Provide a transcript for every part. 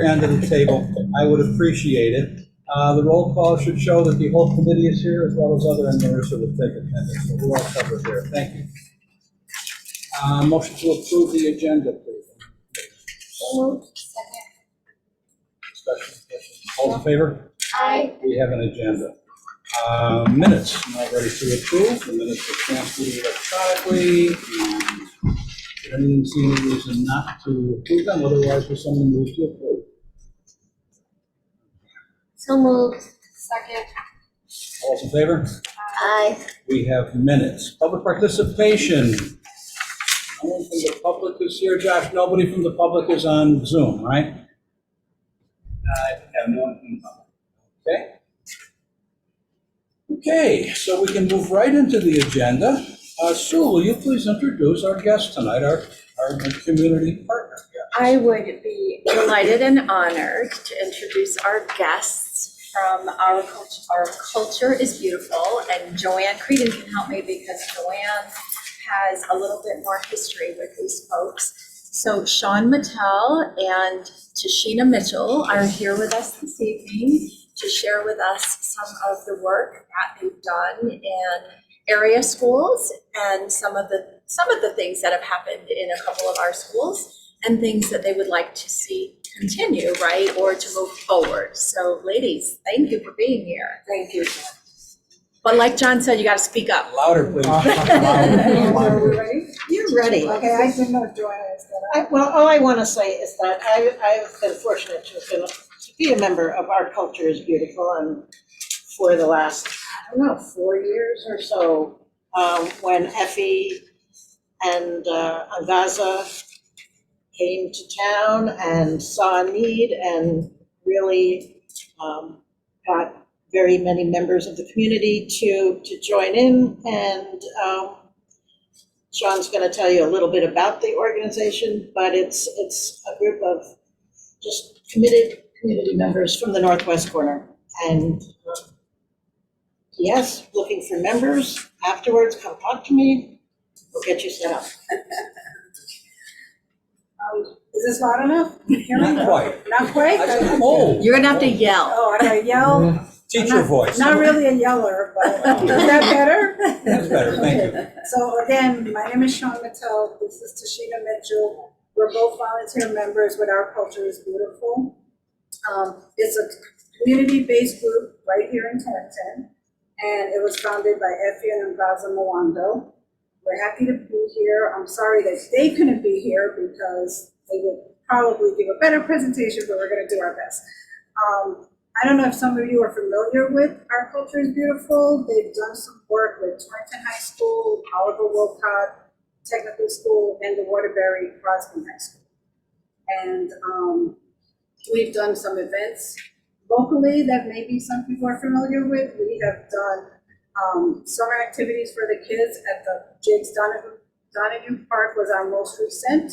end of the table, I would appreciate it. The roll call should show that the whole committee is here as well as other members who will take attendance. So we're all covered there. Thank you. Motion to approve the agenda, please. Second. Discussion. All in favor? Aye. We have an agenda. Minutes, now ready to approve. The minutes are transmitted electronically. I didn't see any reason not to approve them, otherwise will someone move to approve? So moved. Second. All in favor? Aye. We have minutes. Public participation. No one from the public is here, Josh. Nobody from the public is on Zoom, right? I have no one from the public. Okay. Okay, so we can move right into the agenda. Sue, will you please introduce our guest tonight, our community partner? I would be delighted and honored to introduce our guests from Our Culture is Beautiful, and Joanne Creedon can help me because Joanne has a little bit more history with these folks. So Sean Mattel and Tashina Mitchell are here with us this evening to share with us some of the work that they've done in area schools and some of the things that have happened in a couple of our schools and things that they would like to see continue, right, or to move forward. So ladies, thank you for being here. Thank you. But like John said, you got to speak up. Louder, please. Are we ready? You're ready. Okay, I didn't know Joanna was gonna. Well, all I want to say is that I've been fortunate to be a member of Our Culture is Beautiful, and for the last, 4 years or so, when Effie and Angaza came to town and saw a need and really got very many members of the community to join in. And Sean's going to tell you a little bit about the organization, but it's a group of just committed community members from the northwest corner. And yes, looking for members. Afterwards, come talk to me. We'll get you set up. Is this loud enough? Not quite. Not quite? I said, oh. You're gonna have to yell. Oh, I gotta yell? Teacher voice. Not really a yeller, but is that better? That's better, thank you. So again, my name is Sean Mattel. This is Tashina Mitchell. We're both volunteer members with Our Culture is Beautiful. It's a community-based group right here in Torrington, and it was founded by Effie and Angaza Mwando. We're happy to be here. I'm sorry that they couldn't be here because they would probably give a better presentation, but we're gonna do our best. I don't know if some of you are familiar with Our Culture is Beautiful. They've done some work with Torrington High School, Oliver Wolcott Technical School, and the Waterbury Crosby High School. And we've done some events locally that maybe some people are familiar with. We have done summer activities for the kids at the Jakes Donahue Park was our most recent,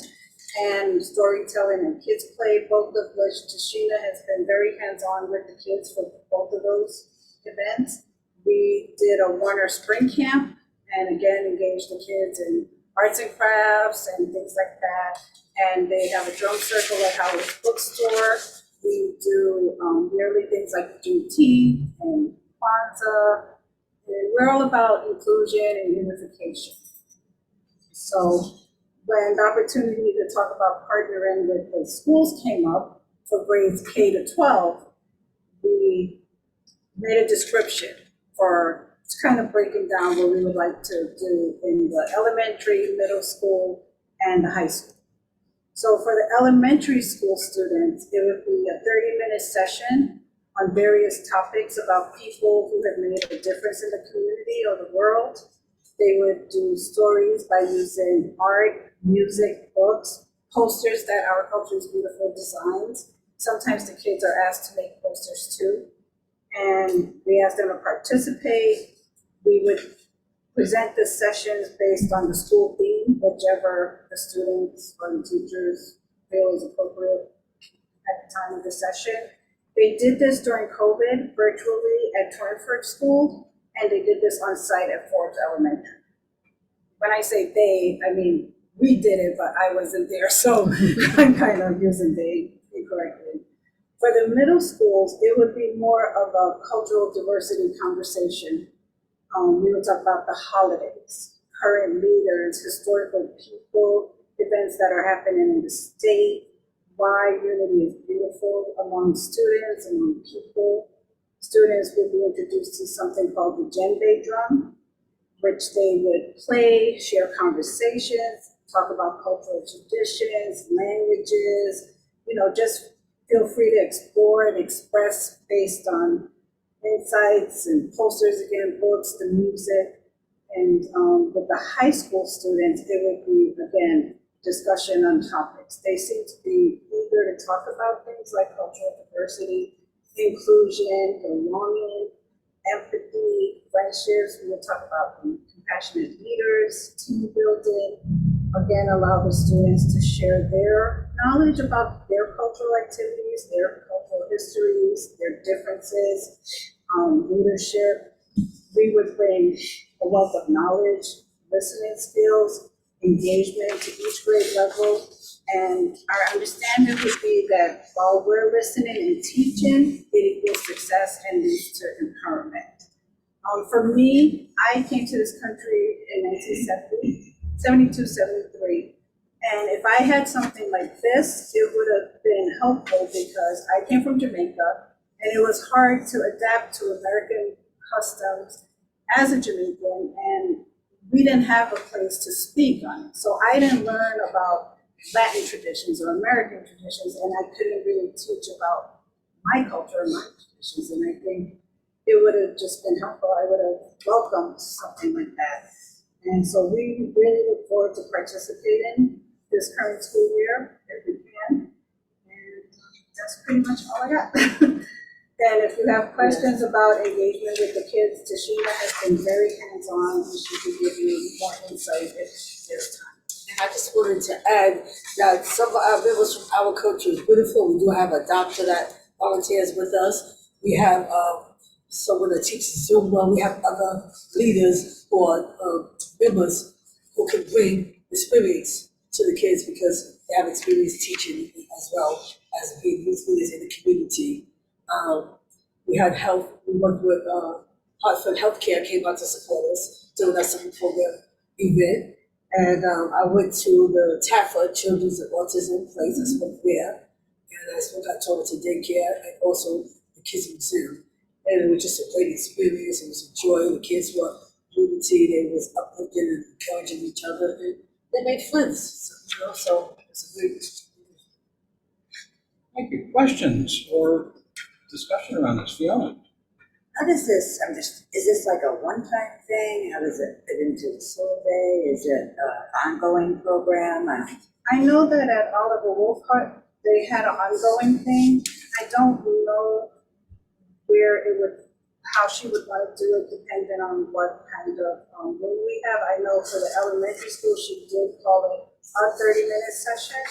and storytelling and kids play, both of which Tashina has been very hands-on with the kids for both of those events. We did a Warner Spring Camp and again engaged the kids in arts and crafts and things like that. And they have a drum circle at Howard's Bookstore. We do yearly things like Juneteenth and Kwanzaa. And we're all about inclusion and unification. So when the opportunity to talk about partnering with the schools came up for grades K to 12, we made a description for kind of breaking down what we would like to do in the elementary, middle school, and the high school. So for the elementary school students, it would be a 30-minute session on various topics about people who have made a difference in the community or the world. They would do stories by using art, music, books, posters that Our Culture is Beautiful designs. Sometimes the kids are asked to make posters too. And we asked them to participate. We would present the sessions based on the school theme, whichever the students or the teachers feel is appropriate at the time of the session. They did this during COVID virtually at Torrington School, and they did this on site at Forbes Elementary. When I say they, I mean, we did it, but I wasn't there, so I'm kind of using they incorrectly. For the middle schools, it would be more of a cultural diversity conversation. We would talk about the holidays, current leaders, historical people, events that are happening in the state, why unity is beautiful among students, among people. Students would be introduced to something called the djembe drum, which they would play, share conversations, talk about cultural traditions, languages, just feel free to explore and express based on insights and posters, again, books, the music. And with the high school students, it would be, again, discussion on topics. They seem to be eager to talk about things like cultural diversity, inclusion, belonging, empathy, friendships. We will talk about compassionate leaders, team building. Again, allow the students to share their knowledge about their cultural activities, their cultural histories, their differences, leadership. We would bring a wealth of knowledge, listening skills, engagement to each grade level. And our understanding would be that while we're listening and teaching, it equals success and leads to empowerment. For me, I came to this country in 1972, 73. And if I had something like this, it would have been helpful because I came from Jamaica and it was hard to adapt to American customs as a Jamaican, and we didn't have a place to speak on it. So I didn't learn about Latin traditions or American traditions, and I couldn't really teach about my culture and my traditions. And I think it would have just been helpful. I would have welcomed something like that. And so we really look forward to participating this current school year if we can. And that's pretty much all I got. And if you have questions about engagement with the kids, Tashina has been very hands-on, and she can give you more insight if there's time. And I just wanted to add that some of our members from our culture is beautiful. We do have a doctor that volunteers with us. We have someone that teaches Zumba. We have other leaders or members who can bring experience to the kids because they have experience teaching as well as being youth leaders in the community. We had health, we worked with Hartford Healthcare came out to support us during our summer program event. And I went to the Taffa Children's and Autism place, I spoke there. And I spoke at Torrington Daycare and also the Kids Museum. And it was just a great experience. It was a joy. The kids were unity, they was uplifting and encouraging each other. And they made friends, so it's a great experience. Thank you. Questions or discussion around this? Fiona? How does this, is this like a one-time thing? How does it fit into the survey? Is it an ongoing program? I know that at Oliver Wolfhart, they had an ongoing thing. I don't know where it would, how she would want to do it, depending on what kind of room we have. I know for the elementary school, she did call it a 30-minute session.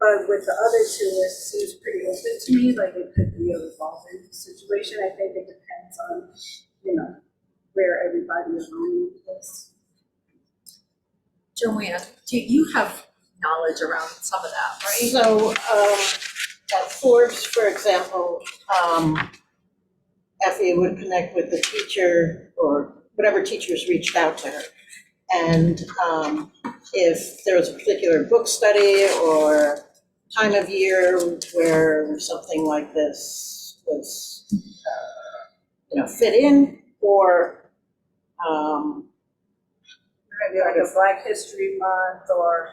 But with the other two, it seems pretty open to me, like it could be a revolving situation. I think it depends on, where everybody is on this. Joanne, do you have knowledge around some of that, right? So, at Forbes, for example, Effie would connect with the teacher or whatever teachers reached out to her. And if there was a particular book study or time of year where something like this was, fit in, or Maybe like a Black History Month or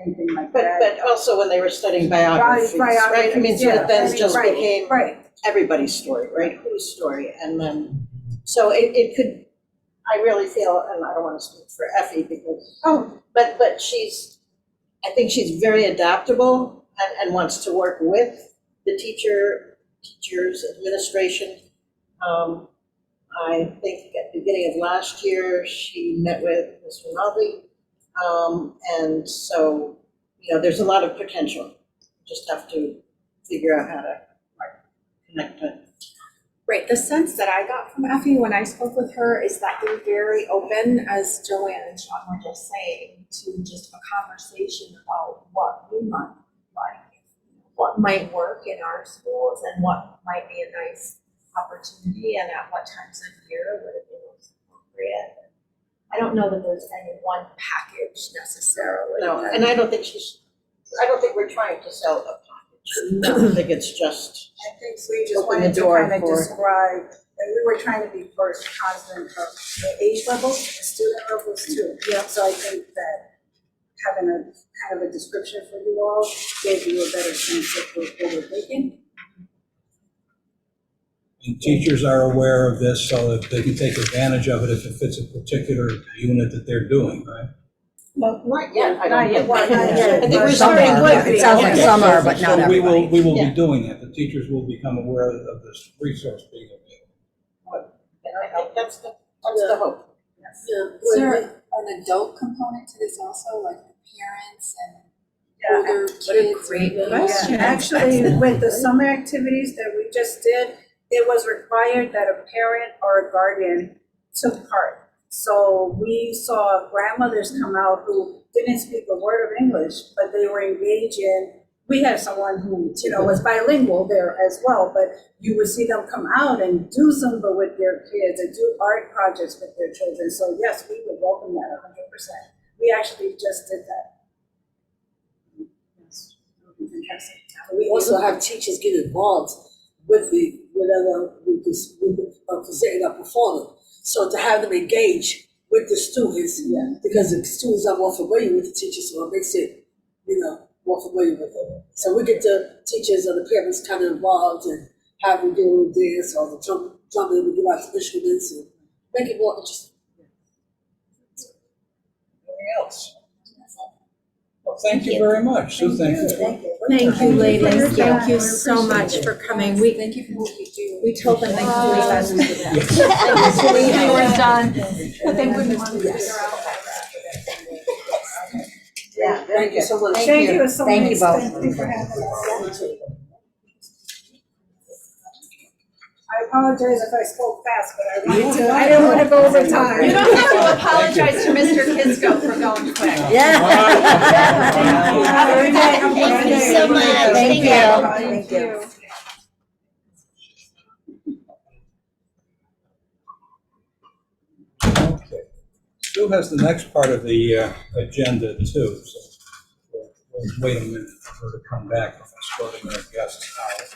anything like but that. also when they were studying biographies, right? I mean, so it then just became everybody's story, right? Whose story? And then, so it could, I really feel, and I don't want to speak for Effie because, but I think she's very adaptable and wants to work with the teachers, administration. I think at the beginning of last year, she met with Ms. Rinaldi. And so, there's a lot of potential. Just have to figure out how to connect it. Right, the sense that I got from Effie when I spoke with her is that they're very open, as Joanne and Sean were just saying, to just a conversation about what we might like. what might work in our schools and what might be a nice opportunity and at what times of year would it be most appropriate. I don't know that there's any one package necessarily. No, and I don't think we're trying to sell a package. I think it's just, I think we just Open the wanted to door kind of for- describe, and we were trying to be first cognizant of the age levels, the student levels too. Yeah. So I think that having a kind of a description for you all gave you a better sense of what we're thinking. And teachers are aware of this so that they can take advantage of it if it fits a particular unit that they're doing, right? well, not yet, I Not don't yet, think. well, not I yet, think but we're some starting are, with but the. it sounds like some are, but not So we will everybody. be Yeah. doing that. The teachers will become aware of this resource being available. And I think that's the hope. Is there an adult component to this also, like the parents and Yeah, older kids? great or- question. Yeah, actually, with the summer activities that we just did, it was required that a parent or a guardian took part. So we saw grandmothers come out who didn't speak a word of English, but they were engaged in, we had someone who, was bilingual there as well, but you would see them come out and do Zumba with their kids and do art projects with their children. So yes, we would welcome that 100%. We actually just did that. Yes, that would be fantastic. We also have teachers get involved with the, whatever, with presenting or performing. So to have them engage with the students, because the students are more familiar with the teachers, so it makes it, more familiar with them. So we get the teachers or the parents kind of involved and have them do this or the drumming, we give out the instruments and make it more interesting. Anything else? Well, thank you very much. Sue, thank you. Thank you. Thank you, ladies. Thank you I so appreciate much it. for coming. Thank you for what you do. We told them they could leave us. We were done, but they wouldn't want to figure out. Yeah, very Thank you good. so much. Thank you so much. Thank you both. Thank you for having us. I apologize if I spoke fast, but I wanted to, I didn't want to go over time. You don't have to apologize to Mr. Kisco for going quick. Yeah. Have a good day. Have a good Thank you day. so much. Thank Thank you. you. Thank you. Okay. Sue has the next part of the agenda too, so we'll wait a minute for her to come back from escorting our guests out.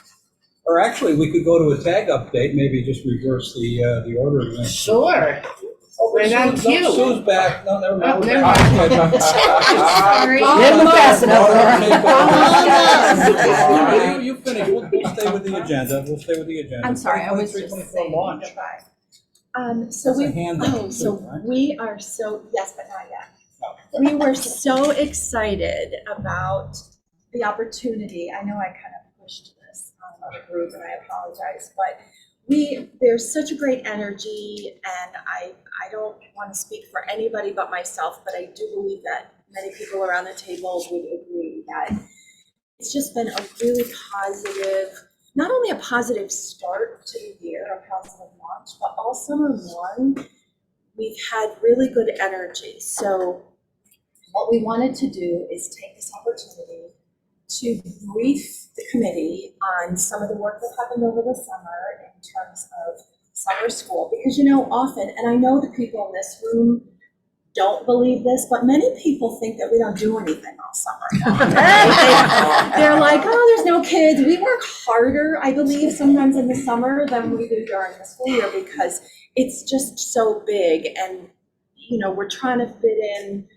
Or actually, we could go to a tag update, maybe just reverse the order. again. Sure. Oh, Right on Sue's- cue. no, Sue's back. No, never mind. Oh, never mind. Sorry. Didn't move fast enough, Laura. You finish. We'll stay with the agenda. We'll stay with the agenda. I'm sorry, I was 2023, just 24 saying launch. goodbye. So That's a we, handout too, right? we are so, yes, but not yet. We were so excited about the opportunity. I know I kind of pushed this on the group and I apologize, but there's such a great energy and I don't want to speak for anybody but myself, but I do believe that many people around the table would agree that it's just been a really positive, not only a positive start to the year, a positive launch, but all summer long, we've had really good energy. So what we wanted to do is take this opportunity to brief the committee on some of the work that happened over the summer in terms of summer school. Because often, and I know the people in this room don't believe this, but many people think that we don't do anything all summer. They're like, oh, there's no kids. We work harder, I believe, sometimes in the summer than we do during the school year because it's just so big. And, we're trying to fit in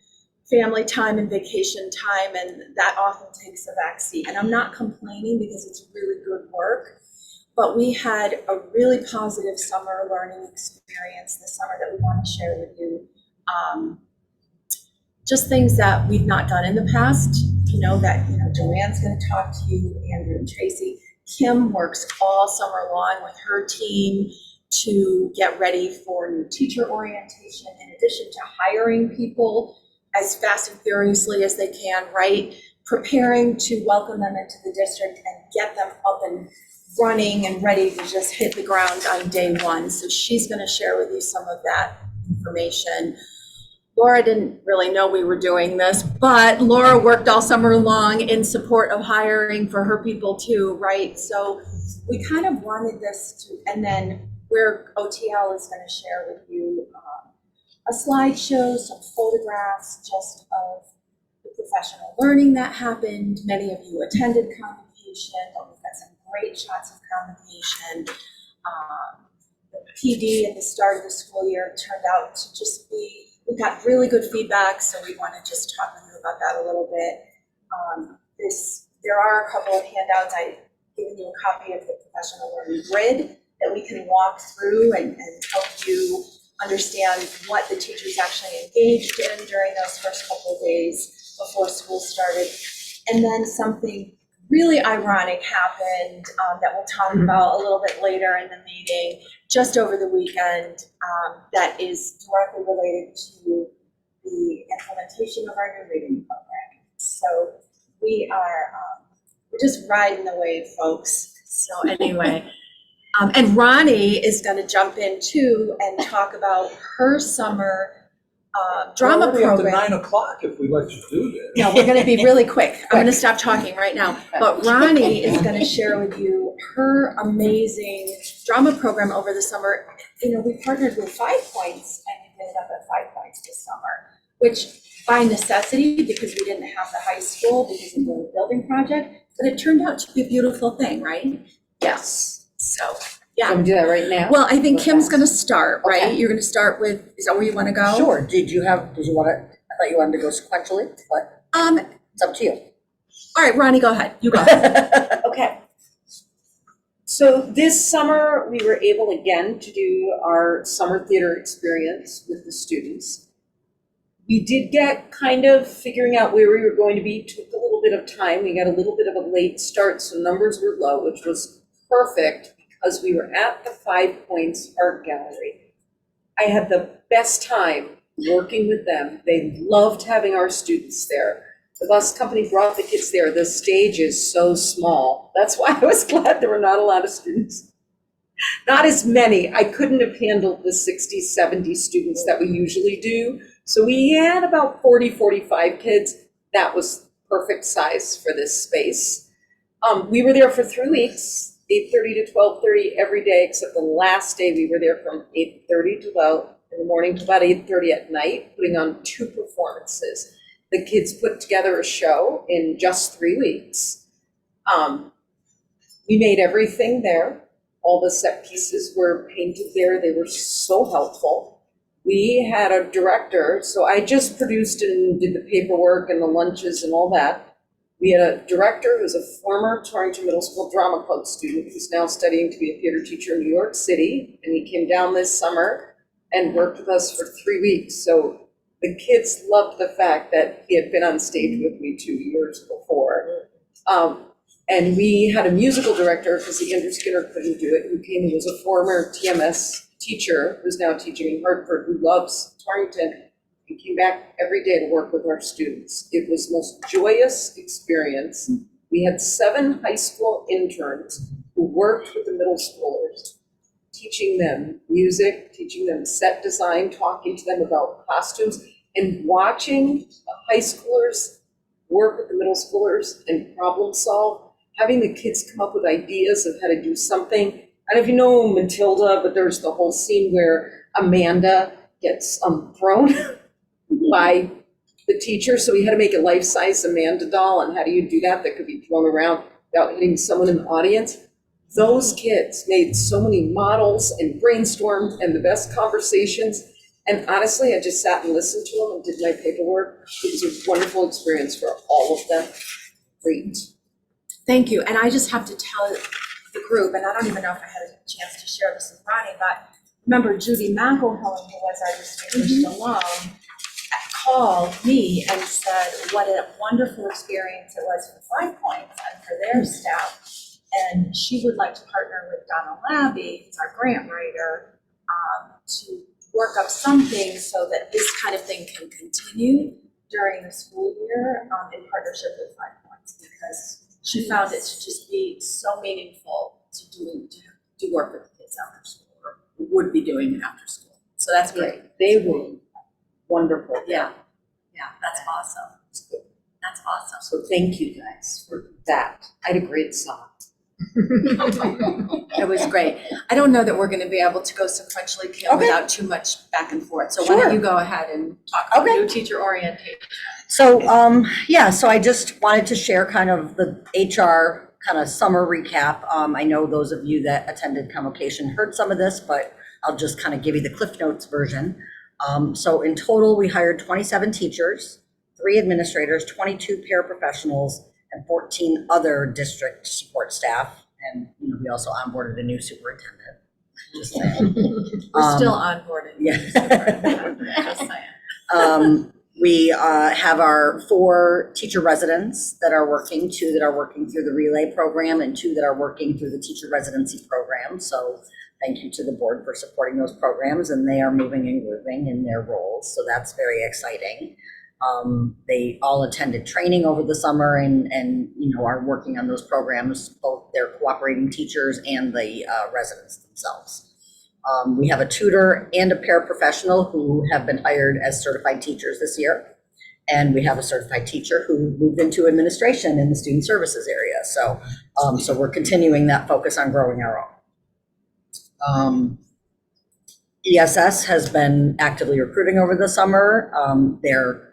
family time and vacation time, and that often takes a backseat. And I'm not complaining because it's really good work, but we had a really positive summer learning experience this summer that we want to share with you. Just things that we've not done in the past, Joanne's going to talk to you, Andrew and Tracy. Kim works all summer long with her team to get ready for new teacher orientation, in addition to hiring people as fast and furiously as they can, right? Preparing to welcome them into the district and get them up and running and ready to just hit the ground on day one. So she's going to share with you some of that information. Laura didn't really know we were doing this, but Laura worked all summer long in support of hiring for her people too, right? So we kind of wanted this to, and then where OTL is going to share with you a slideshow, some photographs just of the professional learning that happened. Many of you attended convocation, but we've got some great shots of convocation. The PD at the start of the school year turned out to just be, we got really good feedback, so we want to just talk with you about that a little bit. There are a couple of handouts. I've given you a copy of the professional learning grid that we can walk through and help you understand what the teachers actually engaged in during those first couple of days before school started. And then something really ironic happened that we'll talk about a little bit later in the meeting, just over the weekend, that is directly related to the implementation of our new reading program. So we're just riding the wave, folks. So anyway, and Ronnie is going to jump in too and talk about her summer drama We're already up to program. 9 o'clock if we let you do this. No, we're going to be really quick. I'm going to stop talking right now. But Ronnie is going to share with you her amazing drama program over the summer. You know, we partnered with 5 Points and we ended up at 5 Points this summer, which by necessity, because we didn't have the high school because of the building project, but it turned out to be a beautiful thing, right? Yes. So, yeah. Can we do that right now? Well, I think Kim's going to start, right? Okay. You're going to start with, is that where you want to go? Sure. Did you want to, I thought you wanted to go sequentially, but it's up to you. All right, Ronnie, go ahead. You go. Okay. So this summer, we were able again to do our summer theater experience with the students. We did get kind of figuring out where we were going to be, took a little bit of time. We got a little bit of a late start, so numbers were low, which was perfect because we were at the 5 Points Art Gallery. I had the best time working with them. They loved having our students there. The bus company brought the kids there. The stage is so small. That's why I was glad there were not a lot of students. Not as many. I couldn't have handled the 60, 70 students that we usually do. So we had about 40, 45 kids. That was perfect size for this space. We were there for 3 weeks. 8:30 to 12:30 every day, except the last day we were there from 8:30 to about in the morning to about 8:30 at night, putting on 2 performances. The kids put together a show in just 3 weeks. We made everything there. All the set pieces were painted there. They were so helpful. We had a director, so I just produced and did the paperwork and the lunches and all that. We had a director who's a former Torrington Middle School Drama Club student who's now studying to be a theater teacher in New York City. And he came down this summer and worked with us for 3 weeks. So the kids loved the fact that he had been on stage with me 2 years before. And we had a musical director, because Andrew Skinner couldn't do it, who came, who was a former TMS teacher who's now teaching in Hartford, who loves Torrington. He came back every day to work with our students. It was the most joyous experience. We had 7 high school interns who worked with the middle schoolers, teaching them music, teaching them set design, talking to them about costumes, and watching the high schoolers work with the middle schoolers and problem solve, having the kids come up with ideas of how to do something. I don't know if you know Matilda, but there's the whole scene where Amanda gets thrown by the teacher, so we had to make a life-size Amanda doll, and how do you do that could be thrown around without hitting someone in the audience? Those kids made so many models and brainstormed and the best conversations, and honestly, I just sat and listened to them and did my paperwork. It was a wonderful experience for all of them. Great. Thank you. And I just have to tell the group, and I don't even know if I had a chance to share this with Ronnie, but remember Judy McElhone, who was our distinguished alum, called me and said what a wonderful experience it was for 5 Points and for their staff. And she would like to partner with Donna Labby, who's our grant writer, to work up something so that this kind of thing can continue during the school year in partnership with 5 Points, because she found it to just be so meaningful to do work with the kids after school, or would be doing it after school. So that's great. They were wonderful. Yeah, that's awesome. That's awesome. So thank you guys for that. I had a great summer. It was great. I don't know that we're gonna be able to go sequentially, Kim, Okay. without too much back and forth. So why Sure. don't you go ahead and talk about Okay. new teacher orientation? So, so I just wanted to share kind of the HR kind of summer recap. I know those of you that attended convocation heard some of this, but I'll just kind of give you the Cliff Notes version. So in total, we hired 27 teachers, 3 administrators, 22 paraprofessionals, and 14 other district support staff. And, we also onboarded a new superintendent. Just saying. We're still onboarding. Yeah. Just saying. We have our 4 teacher residents that are working, 2 that are working through the relay program and 2 that are working through the teacher residency program. So thank you to the board for supporting those programs, and they are moving and grooving in their roles. So that's very exciting. They all attended training over the summer and are working on those programs, both their cooperating teachers and the residents themselves. We have a tutor and a paraprofessional who have been hired as certified teachers this year. And we have a certified teacher who moved into administration in the student services area. So we're continuing that focus on growing our own. ESS has been actively recruiting over the summer. They're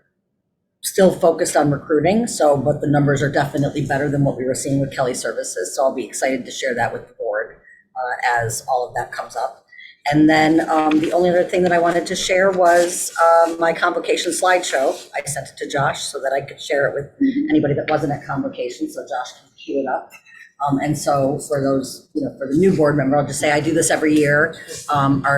still focused on recruiting, but the numbers are definitely better than what we were seeing with Kelly Services. So I'll be excited to share that with the board as all of that comes up. And then the only other thing that I wanted to share was my convocation slideshow. I sent it to Josh so that I could share it with anybody that wasn't at convocation, so Josh can cue it up. And so for those, for the new board member, I'll just say I do this every year.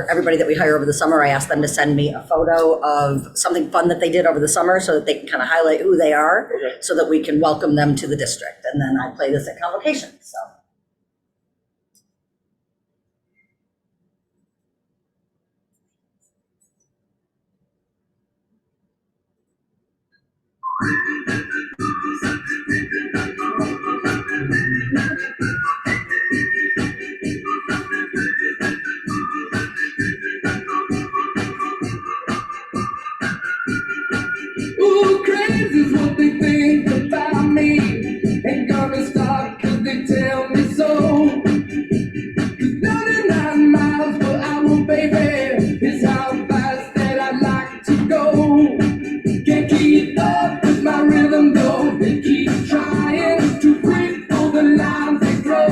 Everybody that we hire over the summer, I ask them to send me a photo of something fun that they did over the summer so that they can kind of highlight who they are, so that we can welcome them to the district. And then I play this at convocation, so. Ooh, crazy is what they think about me. Ain't gonna stop 'cause they tell me so. 'Cause 99 miles per hour, baby, is how fast that I like to go. Can't keep up with my rhythm though. They keep trying to break all the lines they grow.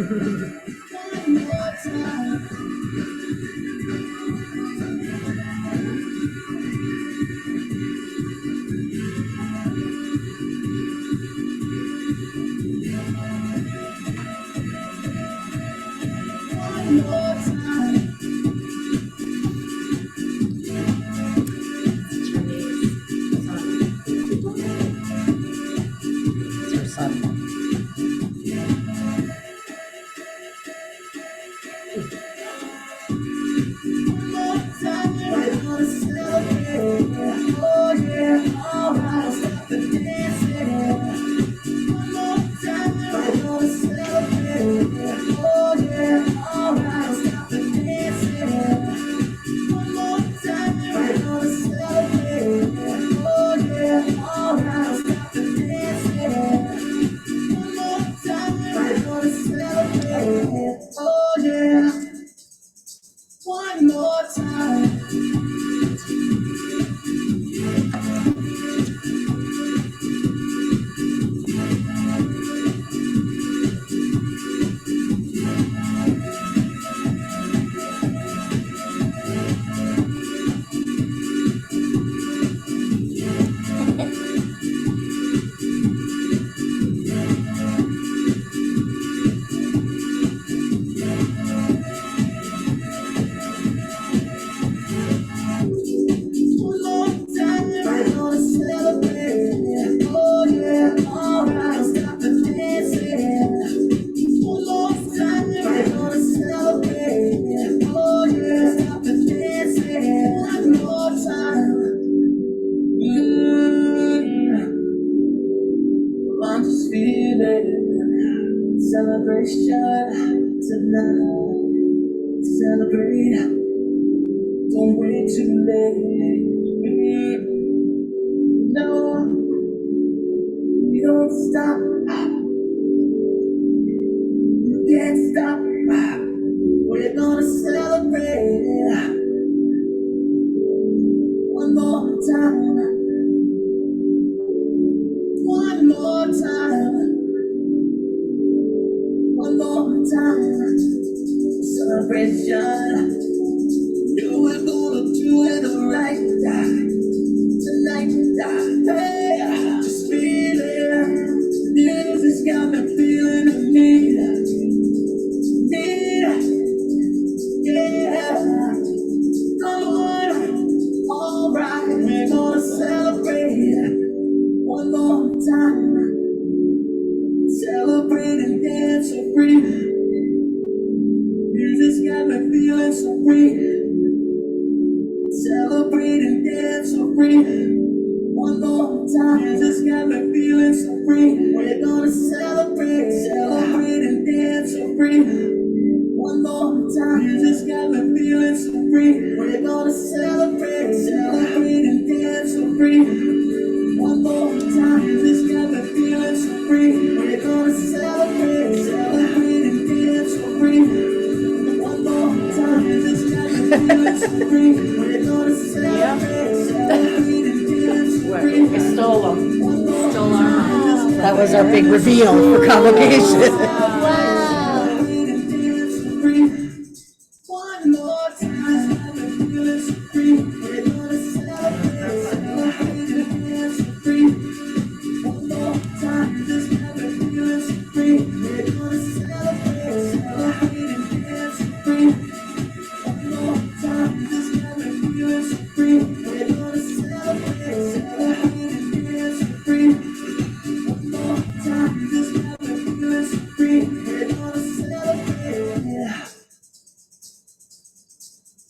It's her son. I'm just feeling celebration tonight. Celebrate, don't wait too late. No, you don't stop. You can't stop. We're gonna celebrate one more time. One more time. One more time. Celebration. You we're gonna do it right tonight. Hey, just feeling. The music's got me feeling the need. Yeah. Come on. Alright, we're gonna celebrate one more time. Celebrate and dance so free. Music's got me feeling so free. Celebrate and dance so free. One more time. Music's got me feeling so free. We're gonna celebrate and dance so free. One more time. Music's got me feeling so free. We're gonna celebrate and dance so free. One more time. Music's got me feeling so free. We're gonna celebrate and dance so free. One more time. Music's got me feeling so free. We're gonna celebrate and dance so free. We stole them. Stole our minds. That was our big reveal for convocation. One more time, I'm feeling so free. We're gonna celebrate and dance so free. One more time, just got me feeling so free. We're gonna celebrate and dance so free. One more time, just got me feeling so free. We're gonna celebrate and dance so free. One more time, just got me feeling so free. We're gonna celebrate.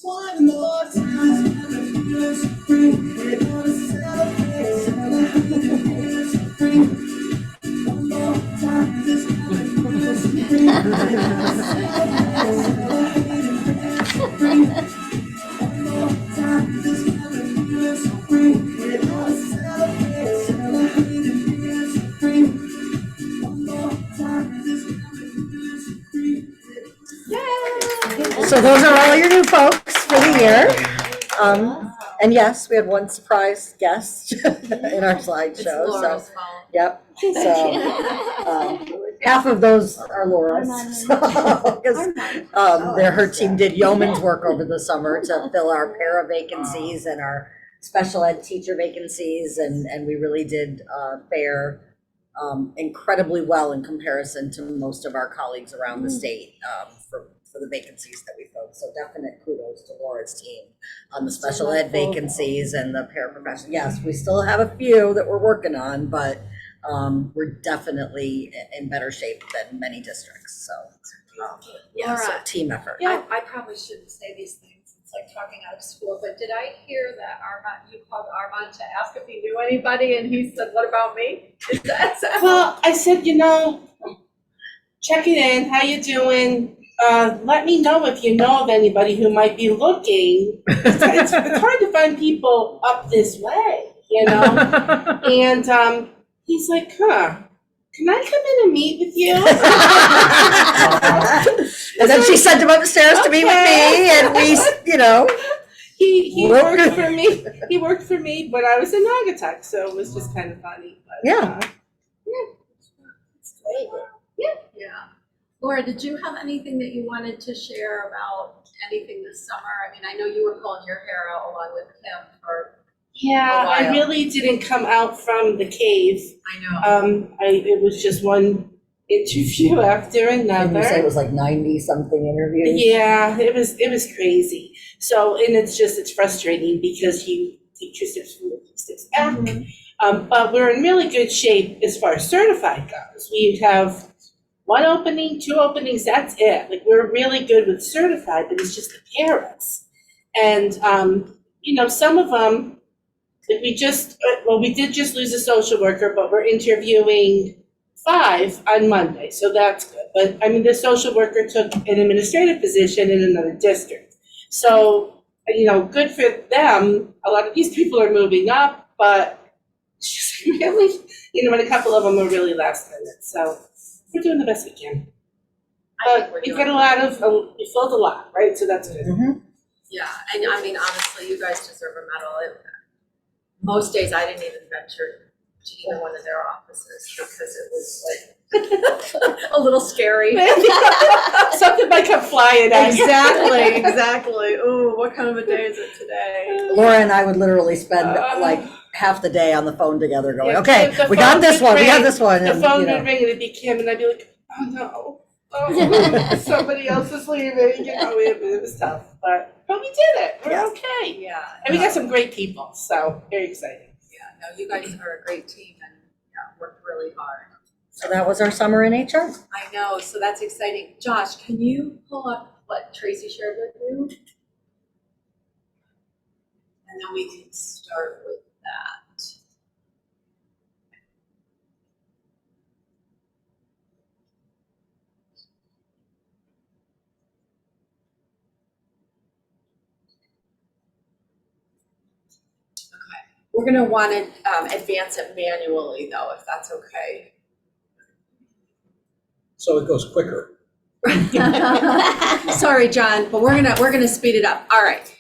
One more time, I'm feeling so free. We're gonna celebrate and dance so free. One more time, just got me feeling so free. We're gonna celebrate and dance so free. One more time, just got me feeling so free. We're gonna celebrate and dance so free. One more time, just got me feeling so free. So those are all your new folks for the year. And yes, we had one surprise guest in our It's slideshow, so, Laura's fault. yep. So, half of those are Laura's. Because her team did yeoman's work over the summer to fill our para vacancies and our special ed teacher vacancies, and we really did fare incredibly well in comparison to most of our colleagues around the state for the vacancies that we filled. So definite kudos to Laura's team on the special ed vacancies and the paraprofessional. Yes, we still have a few that we're working on, but we're definitely in better shape than many districts. So yeah, so Laura, team effort. I probably shouldn't say these things. It's like talking out of school, but did I hear that you called Armand to ask if he knew anybody, and he said, "What about me?" Is that Well, I said, checking in, how you doing? Let me know if you know of anybody who might be looking. It's hard to find people up this way, And he's like, can I come in and meet with you? And then she sent him upstairs to meet with me, and we, He worked for me. He worked for me, but I was in Naugatuck, so it was just kind of funny. But, Yeah. Yeah. Laura, did you have anything that you wanted to share about anything this summer? I mean, I know you were pulling your hair out along with Kim for Yeah, a while. I really didn't come out from the cave. I know. It was just one interview after another. Didn't you say it was like 90-something interviews? Yeah, it was crazy. So, and it's frustrating because you teach yourself from the steps back. But we're in really good shape as far as certified goes. We have 1 opening, 2 openings, that's it. Like, we're really good with certified, but it's just the parents. And, some of them, we did just lose a social worker, but we're interviewing 5 on Monday, so that's good. But, the social worker took an administrative position in another district. So, good for them. A lot of these people are moving up, but it's just really, and a couple of them are really last minute. So we're doing the best we can. But we've got we filled a lot, right? So that's good. Yeah, and honestly, you guys deserve a medal. Most days I didn't even venture to either one of their offices because it was like a little scary. Something might come flying at you. Exactly. Ooh, what kind of a day is it today? Laura and I would literally spend like half the day on the phone together going, Yeah, okay, the we got phone this would one, we got ring. this one. The and, phone would ring and it'd be Kim, and I'd be like, oh no. Oh, somebody else is leaving. It was tough, but we did it. We're okay. Yeah. And we got some great people, so very exciting. Yeah, no, you guys are a great team and worked really hard. So that was our summer in HR. I know, so that's exciting. Josh, can you pull up what Tracy shared with you? And then we can start with that. We're gonna want to advance it manually though, if that's okay. So it goes quicker. Sorry, John, but we're gonna speed it up. All right.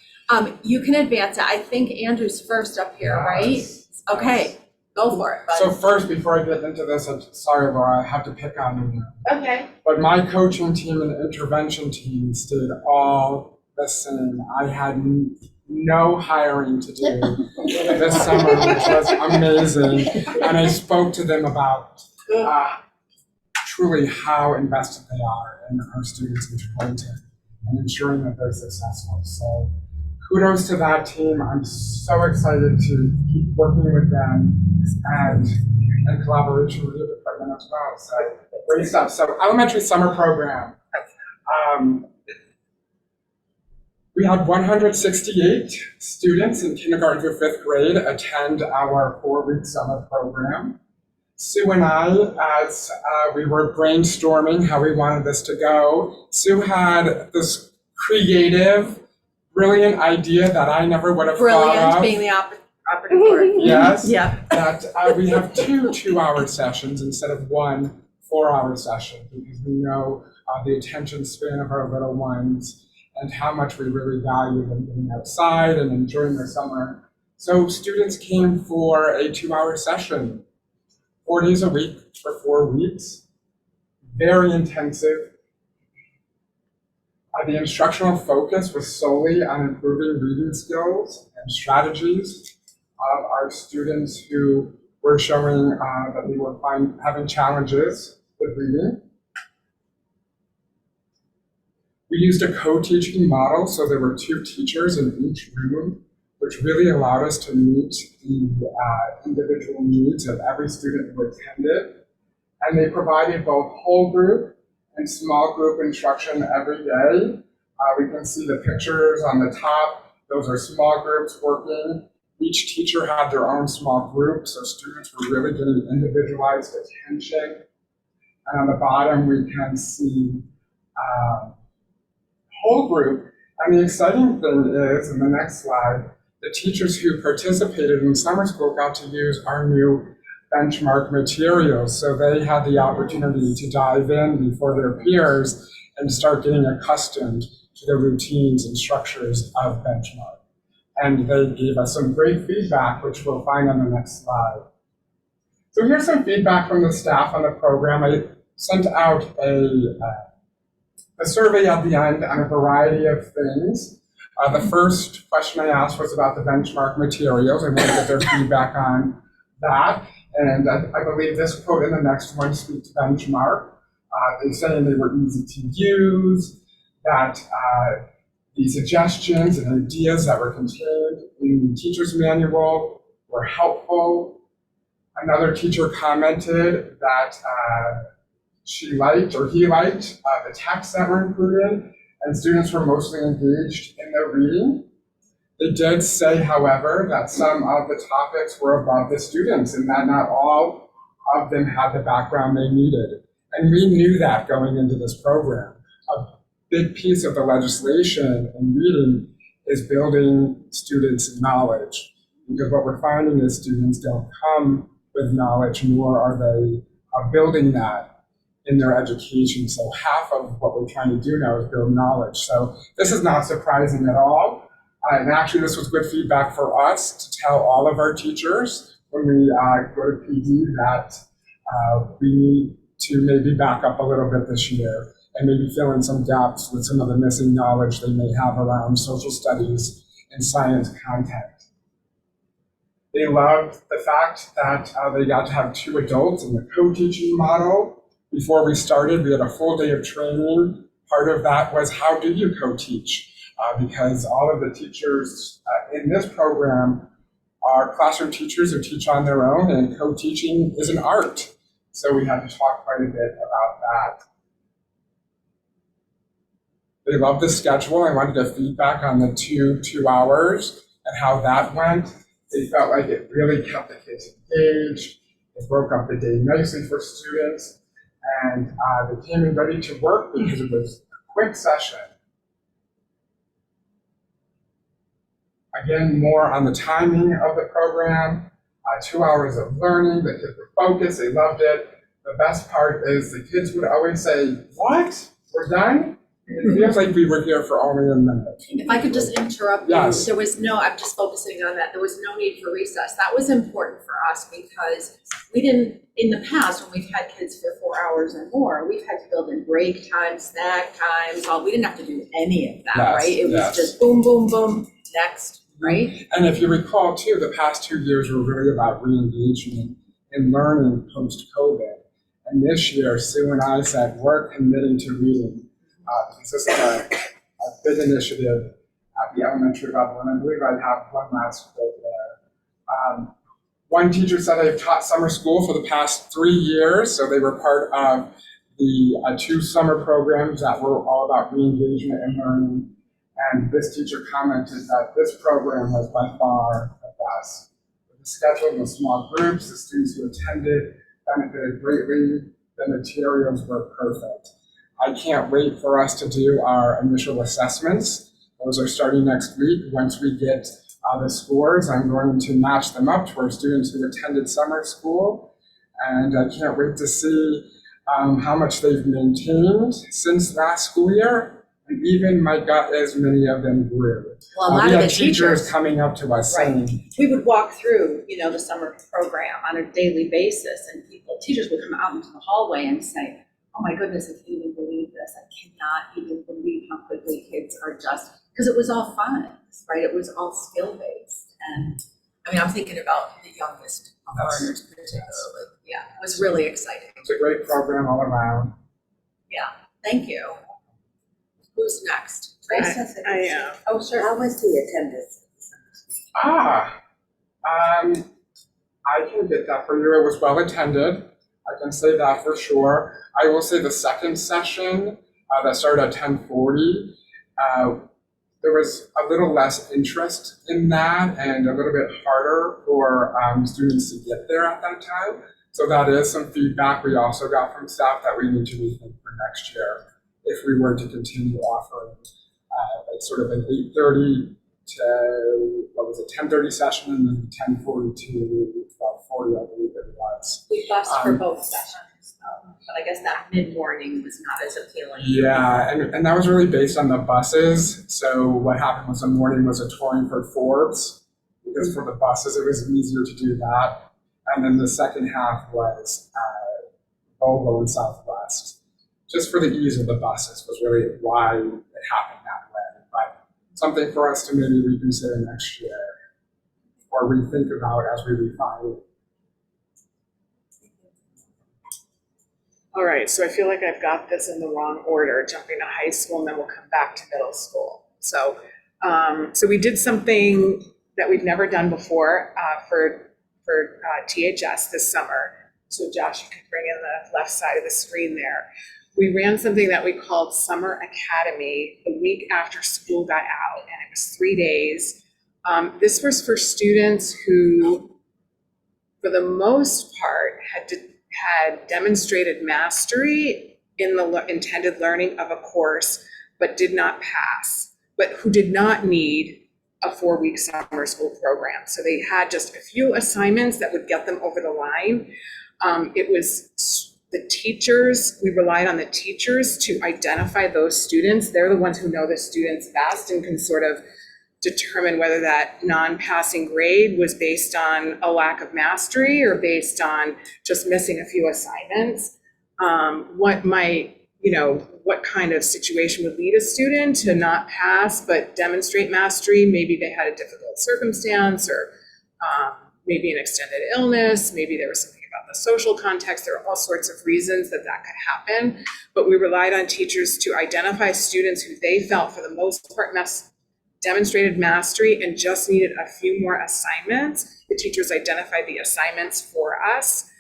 You can advance it. I think Andrew's first up here, right? Okay, go for it, bud. So first, before I get into this, I'm sorry, Laura, I have to pick on you. Okay. But my coaching team and intervention teams did all the same. I had no hiring to do this summer, which was amazing. And I spoke to them about truly how invested they are in our students in Torrington and ensuring that they're successful. So kudos to that team. I'm so excited to keep working with them and in collaboration with your department as well. So great stuff. So elementary summer program. We had 168 students in kindergarten through 5th grade attend our 4-week summer program. Sue and I, as we were brainstorming how we wanted this to go, Sue had this creative, brilliant idea that I never would have thought of. Brilliant being the operative word. Yes. Yeah. That we have 2 2-hour sessions instead of 1 4-hour session because we know the attention span of our little ones. and how much we really value them being outside and enjoying their summer. So students came for a 2-hour session, 4 days a week for 4 weeks, very intensive. The instructional focus was solely on improving reading skills and strategies of our students who were showing that they were having challenges with reading. We used a co-teaching model, so there were 2 teachers in each room, which really allowed us to meet the individual needs of every student who attended. And they provided both whole group and small group instruction every day. We can see the pictures on the top. Those are small groups working. Each teacher had their own small group, so students were really getting individualized attention. And on the bottom, we can see whole group. And the exciting thing is, in the next slide, the teachers who participated in summer school got to use our new benchmark materials. So they had the opportunity to dive in before their peers and start getting accustomed to the routines and structures of benchmark. And they gave us some great feedback, which we'll find on the next slide. So here's some feedback from the staff on the program. I sent out a survey at the end on a variety of things. The first question I asked was about the benchmark materials. I wanted to get their feedback on that. And I believe this quote and the next one speak to benchmark. They saying they were easy to use, that the suggestions and ideas that were contained in the teacher's manual were helpful. Another teacher commented that she liked, or he liked, the texts that were included, and students were mostly engaged in their reading. They did say, however, that some of the topics were above the students and that not all of them had the background they needed. And we knew that going into this program. A big piece of the legislation in reading is building students' knowledge, because what we're finding is students don't come with knowledge, nor are they building that in their education. So half of what we're trying to do now is build knowledge. So this is not surprising at all. And actually, this was good feedback for us to tell all of our teachers when we go to PD that we need to maybe back up a little bit this year and maybe fill in some gaps with some of the missing knowledge they may have around social studies and science content. They loved the fact that they got to have 2 adults in the co-teaching model. Before we started, we had a full day of training. Part of that was, how do you co-teach? Because all of the teachers in this program are classroom teachers who teach on their own, and co-teaching is an art. So we had to talk quite a bit about that. They loved the schedule. I wanted to feedback on the 2 hours and how that went. They felt like it really kept the kids engaged. It broke up the day nicely for students. And they came in ready to work because it was a quick session. Again, more on the timing of the program, 2 hours of learning, the kids were focused, they loved it. The best part is the kids would always say, "What? We're done?" It feels like we were here for only a minute. If I could just interrupt you, Yes. there was no, I'm just focusing on that, there was no need for recess. That was important for us because we didn't, in the past, when we've had kids for 4 hours or more, we've had to build in break time, snack times, we didn't have to do any of that, Yes, right? It was yes. just boom, boom, boom, next, right? And if you recall too, the past 2 years were really about re-engagement and learning post-COVID. And this year, Sue and I said, we're committing to reading. This is a big initiative at the elementary level, and I believe I have one last quote there. One teacher said, I've taught summer school for the past 3 years, so they were part of the 2 summer programs that were all about re-engagement and learning. And this teacher commented that this program was by far the best. The schedule in the small groups, the students who attended benefited greatly, the materials were perfect. I can't wait for us to do our initial assessments. Those are starting next week. Once we get the scores, I'm going to match them up to our students who attended summer school. And I can't wait to see how much they've maintained since last school year And even my gut is many of them grew. Well, a lot We of had the teachers teachers, coming up to us Right. saying, We would walk through, the summer program on a daily basis, and teachers would come out into the hallway and say, oh my goodness, I can't even believe this. I cannot even believe how quickly kids are because it was all fun, right? It was all skill-based. And I'm thinking about the youngest learners particularly. Yeah, it was really exciting. it's a great program all around. Yeah, thank you. Who's next? Trace? I am. Oh, sure. How was the attendance? I can get that for you. It was well attended. I can say that for sure. I will say the second session that started at 10:40, there was a little less interest in that and a little bit harder for students to get there at that time. So that is some feedback we also got from staff that we need to rethink for next year if we were to continue offering like sort of an 8:30 to, 10:30 session and then 10:40 to 12:40, I believe it was. We bussed for both sessions, but I guess that mid-morning was not as appealing. Yeah, and that was really based on the buses. So what happened was the morning was a Torrington Forbes, because for the buses it was easier to do that. And then the second half was Volvo and Southwest. Just for the ease of the buses was really why it happened that way. But something for us to maybe reconsider next year or rethink about as we refine it. All right, so I feel like I've got this in the wrong order, jumping to high school, and then we'll come back to middle school. So we did something that we've never done before for THS this summer. So Josh, you can bring in the left side of the screen there. We ran something that we called Summer Academy the week after school got out, and it was 3 days. This was for students who, for the most part, had demonstrated mastery in the intended learning of a course, but did not pass, but who did not need a 4-week summer school program. So they had just a few assignments that would get them over the line. It was the teachers, we relied on the teachers to identify those students. They're the ones who know the students best and can sort of determine whether that non-passing grade was based on a lack of mastery or based on just missing a few assignments. What kind of situation would lead a student to not pass but demonstrate mastery? Maybe they had a difficult circumstance, or maybe an extended illness, maybe there was something about the social context. There are all sorts of reasons that could happen, but we relied on teachers to identify students who they felt for the most part demonstrated mastery and just needed a few more assignments. The teachers identified the assignments for us.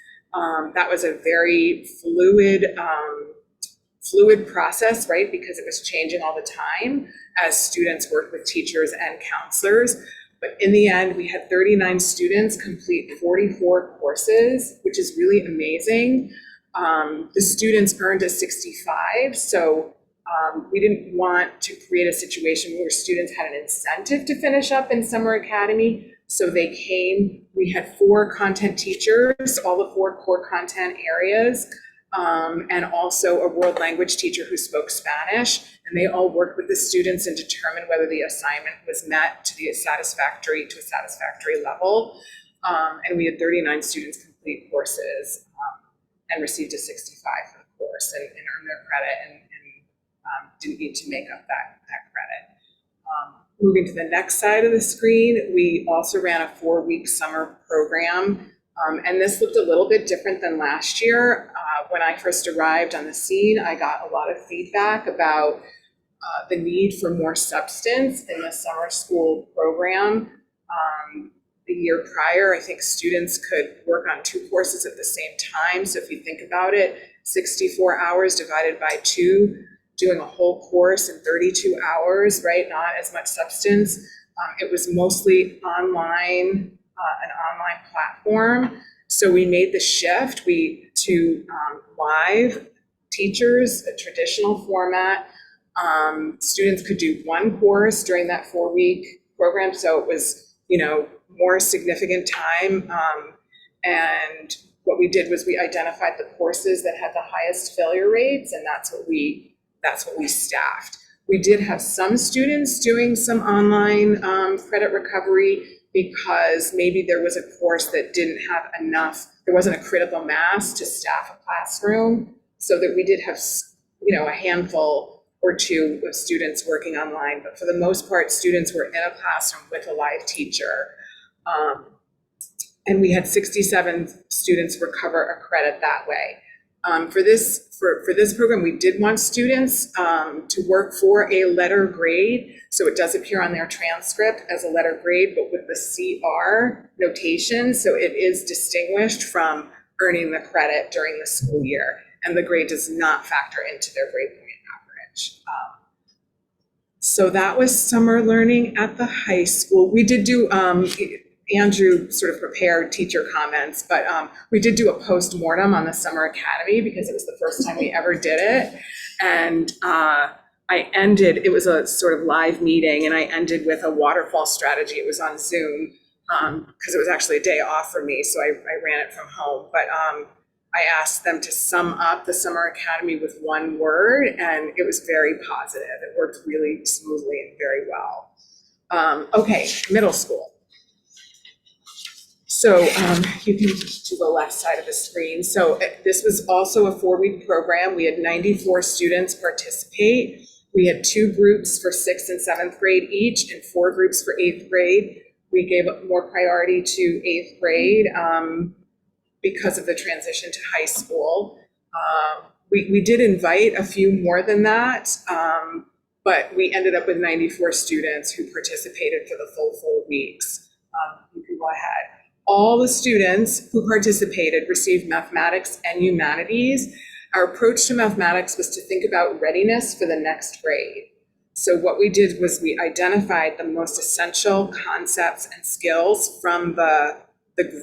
That was a very fluid process, right? Because it was changing all the time as students worked with teachers and counselors. But in the end, we had 39 students complete 44 courses, which is really amazing. The students earned a 65, so we didn't want to create a situation where students had an incentive to finish up in Summer Academy. So they came, we had 4 content teachers, all the 4 core content areas, and also a world language teacher who spoke Spanish. And they all worked with the students and determined whether the assignment was met to a satisfactory level. And we had 39 students complete courses and received a 65 for the course and earned their credit and didn't need to make up that credit. Moving to the next side of the screen, we also ran a 4-week summer program. And this looked a little bit different than last year. When I first arrived on the scene, I got a lot of feedback about the need for more substance in the summer school program. The year prior, I think students could work on 2 courses at the same time. So if you think about it, 64 hours divided by 2, doing a whole course in 32 hours, right? Not as much substance. It was mostly online, an online platform. So we made the shift to live teachers, a traditional format. Students could do 1 course during that 4-week program. So it was, more significant time. And what we did was we identified the courses that had the highest failure rates, and that's what we staffed. We did have some students doing some online credit recovery because maybe there was a course that didn't have enough, there wasn't a critical mass to staff a classroom, so that we did have, a handful or two of students working online, but for the most part, students were in a classroom with a live teacher. And we had 67 students recover a credit that way. For this program, we did want students to work for a letter grade, so it does appear on their transcript as a letter grade, but with the CR notation, so it is distinguished from earning the credit during the school year, and the grade does not factor into their grade point average. So that was summer learning at the high school. We did do, Andrew sort of prepared teacher comments, but we did do a post-mortem on the Summer Academy because it was the first time we ever did it. And it was a sort of live meeting, and I ended with a waterfall strategy. It was on Zoom because it was actually a day off for me, so I ran it from home. But I asked them to sum up the Summer Academy with one word, and it was very positive. It worked really smoothly and very well. Okay, middle school. So you can to the left side of the screen. So this was also a 4-week program. We had 94 students participate. We had 2 groups for 6th and 7th grade each, and 4 groups for 8th grade. We gave more priority to 8th grade because of the transition to high school. We did invite a few more than that, but we ended up with 94 students who participated for the full 4 weeks. You can go ahead. All the students who participated received mathematics and humanities. Our approach to mathematics was to think about readiness for the next grade. So what we did was we identified the most essential concepts and skills from the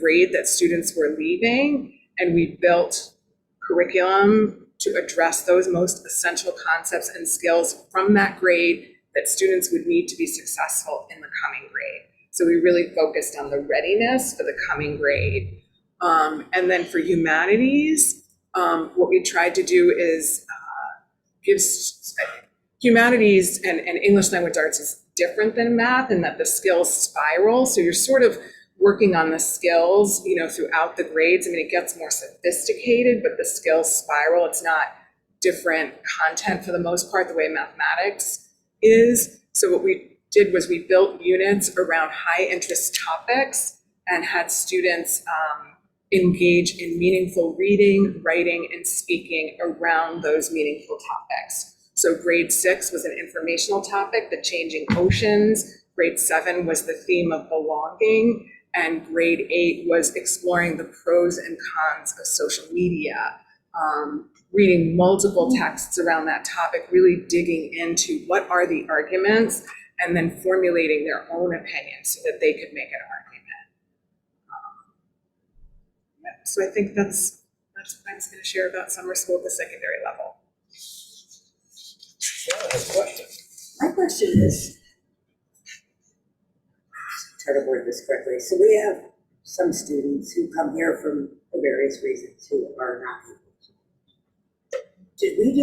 grade that students were leaving, and we built curriculum to address those most essential concepts and skills from that grade that students would need to be successful in the coming grade. So we really focused on the readiness for the coming grade. And then for humanities, what we tried to do is give humanities and English language arts is different than math in that the skills spiral. So you're sort of working on the skills, throughout the grades. I mean, it gets more sophisticated, but the skills spiral. It's not different content for the most part, the way mathematics is. So what we did was we built units around high interest topics and had students engage in meaningful reading, writing, and speaking around those meaningful topics. So grade 6 was an informational topic, the changing oceans. Grade 7 was the theme of belonging, and grade 8 was exploring the pros and cons of social media. Reading multiple texts around that topic, really digging into what are the arguments, and then formulating their own opinion so that they could make an argument. So I think that's what I was going to share about summer school at the secondary level. Yeah, I have a question. My question is, try to word this correctly. So we have some students who come here for various reasons who are not able to. Did we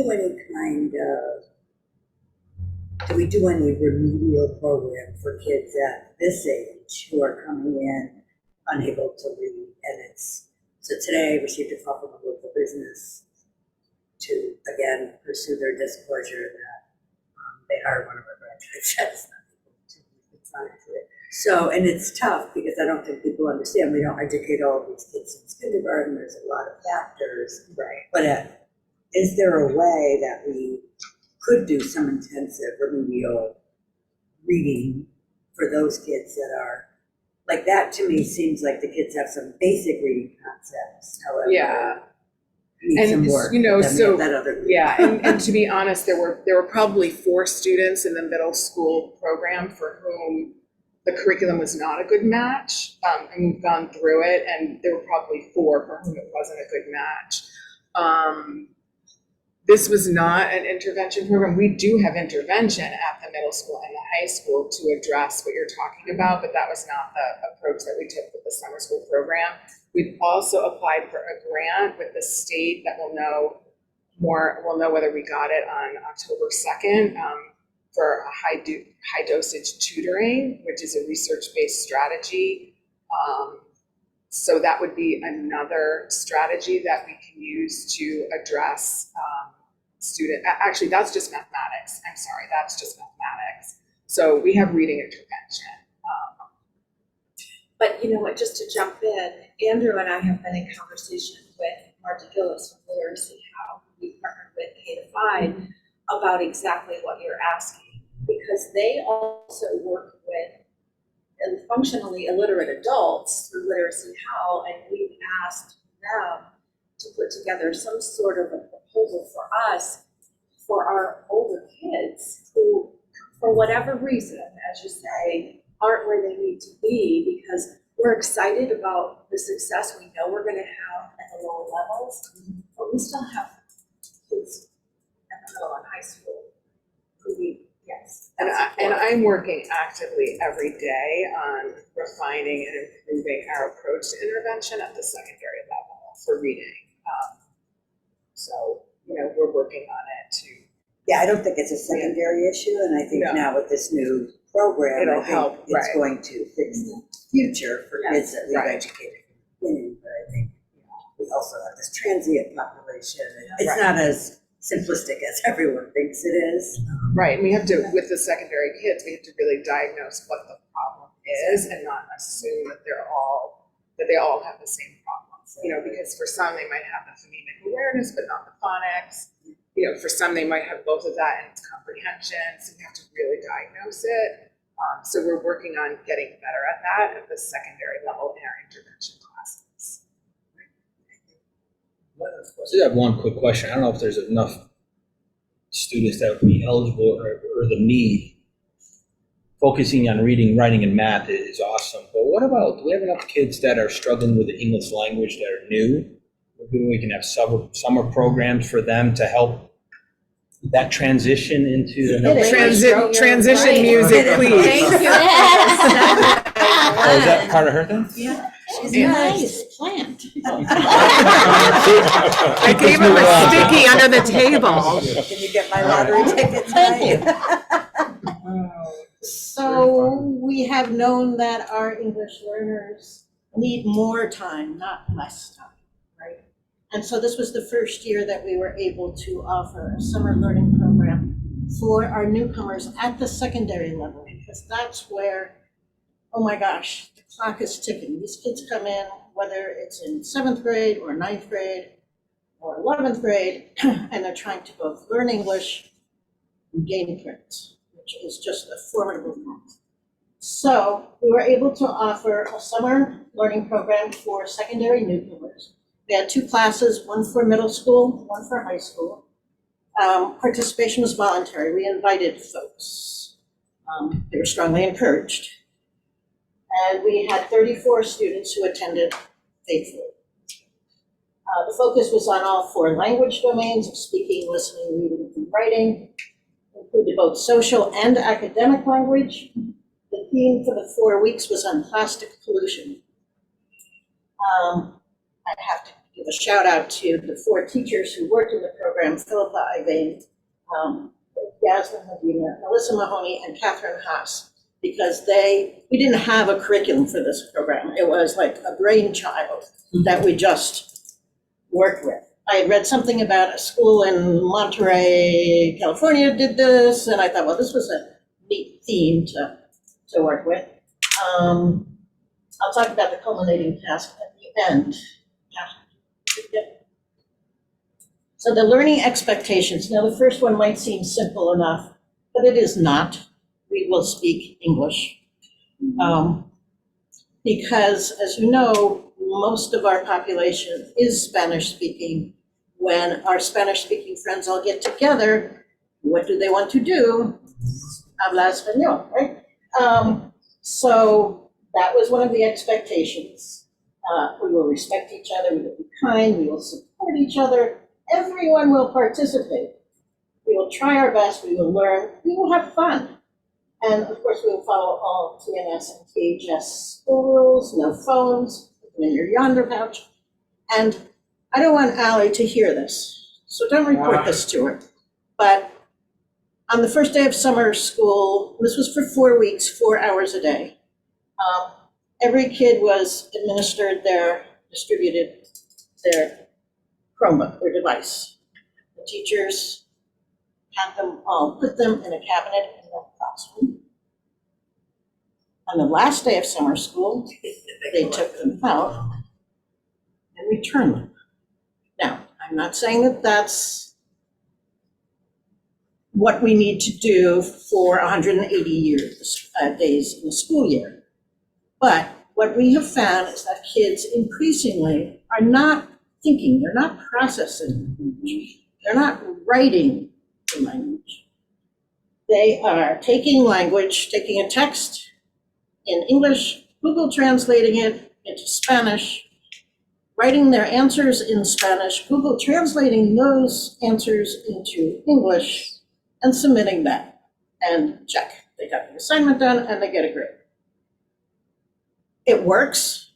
do any remedial program for kids at this age who are coming in unable to read? And so today I received a call from a local business to again pursue their displeasure that they hired one of our graduates that's not able to read it. So, and it's tough because I don't think people understand. We don't educate all of these kids since kindergarten. There's a lot of factors. Right. But is there a way that we could do some intensive remedial reading for those kids that are, like that to me seems like the kids have some basic reading concepts, however. Yeah. Need some work. And to be honest, there were probably 4 students in the middle school program for whom the curriculum was not a good match. And we've gone through it, and there were probably 4 for whom it wasn't a good match. This was not an intervention program. We do have intervention at the middle school and the high school to address what you're talking about, but that was not the approach that we took with the summer school program. We've also applied for a grant with the state that we'll know whether we got it on October 2nd. for a high dosage tutoring, which is a research-based strategy. So that would be another strategy that we can use to address actually, that's just mathematics. I'm sorry, that's just mathematics. So we have reading intervention. But you know what, just to jump in, Andrew and I have been in conversation with Marty Gillis from Literacy How. We partnered with K-5 about exactly what you're asking, because they also work with functionally illiterate adults through Literacy How, and we've asked them to put together some sort of a proposal for us for our older kids who, for whatever reason, as you say, aren't where they need to be, because we're excited about the success we know we're going to have at the lower levels, but we still have kids at the middle and high school who need, yes. And I'm working actively every day on refining and improving our approach to intervention at the secondary level for reading. So, we're working on it too. Yeah, I don't think it's a secondary issue, and I think now with this new program, It'll I think help, it's right. going to fix the future for kids that we've right. educated from the beginning, but I think we also have this transient population. It's Right. not as simplistic as everyone thinks it is. Right, and we have to, with the secondary kids, we have to really diagnose what the problem is and not assume that they all have the same problems. Because for some they might have the phonemic awareness but not the phonics. For some they might have both of that and it's comprehension, so we have to really diagnose it. So we're working on getting better at that at the secondary level in our intervention classes. I just have one quick question. I don't know if there's enough students that would be eligible or the need. Focusing on reading, writing, and math is awesome. But what about, do we have enough kids that are struggling with the English language that are new? Maybe we can have summer programs for them to help that transition into the Transition music, please. Thank you. Oh, is that part of her thing? Yeah. She's nice plant. I gave him a sticky under the table. Can you get my lottery ticket tonight? So we have known that our English learners need more time, not less time, right? And so this was the first year that we were able to offer a summer learning program for our newcomers at the secondary level, because that's where, oh my gosh, the clock is ticking. These kids come in, whether it's in 7th grade or 9th grade or 11th grade, and they're trying to both learn English and gain credits, which is just a formidable task. So we were able to offer a summer learning program for secondary newcomers. We had 2 classes, one for middle school, one for high school. Participation was voluntary. We invited folks. They were strongly encouraged. And we had 34 students who attended faithfully. The focus was on all 4 language domains of speaking, listening, reading, and writing. Included both social and academic language. The theme for the 4 weeks was on plastic pollution. I have to give a shout out to the 4 teachers who worked in the program, Philippa Ivane, Yasmin Medina, Melissa Mahoney, and Catherine Haas, because we didn't have a curriculum for this program. It was like a brainchild that we just worked with. I had read something about a school in Monterey, California did this, and I thought, well, this was a neat theme to work with. I'll talk about the culminating task at the end. So the learning expectations. Now, the first one might seem simple enough, but it is not. We will speak English. Because, as you know, most of our population is Spanish-speaking. When our Spanish-speaking friends all get together, what do they want to do? Habla español, right? So that was one of the expectations. We will respect each other, we will be kind, we will support each other. Everyone will participate. We will try our best, we will learn, we will have fun. And of course, we will follow all TNS and THS school rules, no phones, in your yonder pouch. And I don't want Allie to hear this, so don't report this to her. But On the first day of summer school, this was for 4 weeks, 4 hours a day. Every kid was distributed their Chromebook, their device. The teachers had them all, put them in a cabinet in the classroom. On the last day of summer school, they took them out and returned them. Now, I'm not saying that that's what we need to do for 180 days in the school year. But what we have found is that kids increasingly are not thinking, they're not processing language, they're not writing the language. They are taking language, taking a text in English, Google translating it into Spanish, writing their answers in Spanish, Google translating those answers into English, and submitting that. And check, they got the assignment done and they get a grade. It works,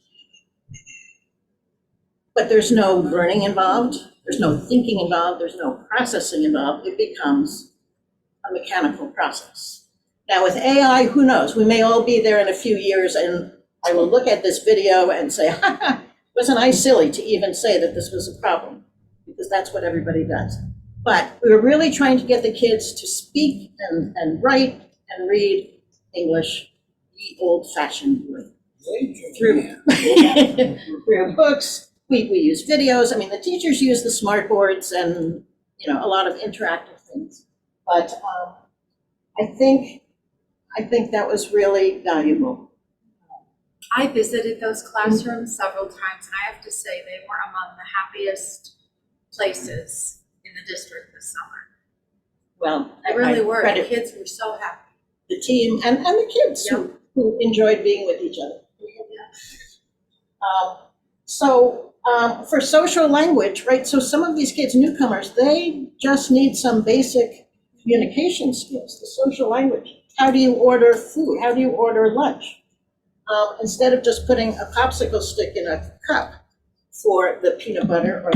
but there's no learning involved, there's no thinking involved, there's no processing involved. It becomes a mechanical process. Now with AI, who knows? We may all be there in a few years and I will look at this video and say, wasn't I silly to even say that this was a problem? Because that's what everybody does. But we were really trying to get the kids to speak and write and read English the old-fashioned way. Through books, we use videos. I mean, the teachers use the smart boards and, a lot of interactive things. But I think that was really valuable. I visited those classrooms several times, and I have to say they were among the happiest places in the district this summer. Well, They really were. The credit kids were so happy. the team and the kids Yep. who enjoyed being with each other. For social language, right, so some of these kids, newcomers, they just need some basic communication skills, the social language. How do you order food? How do you order lunch? Instead of just putting a popsicle stick in a cup for the peanut butter or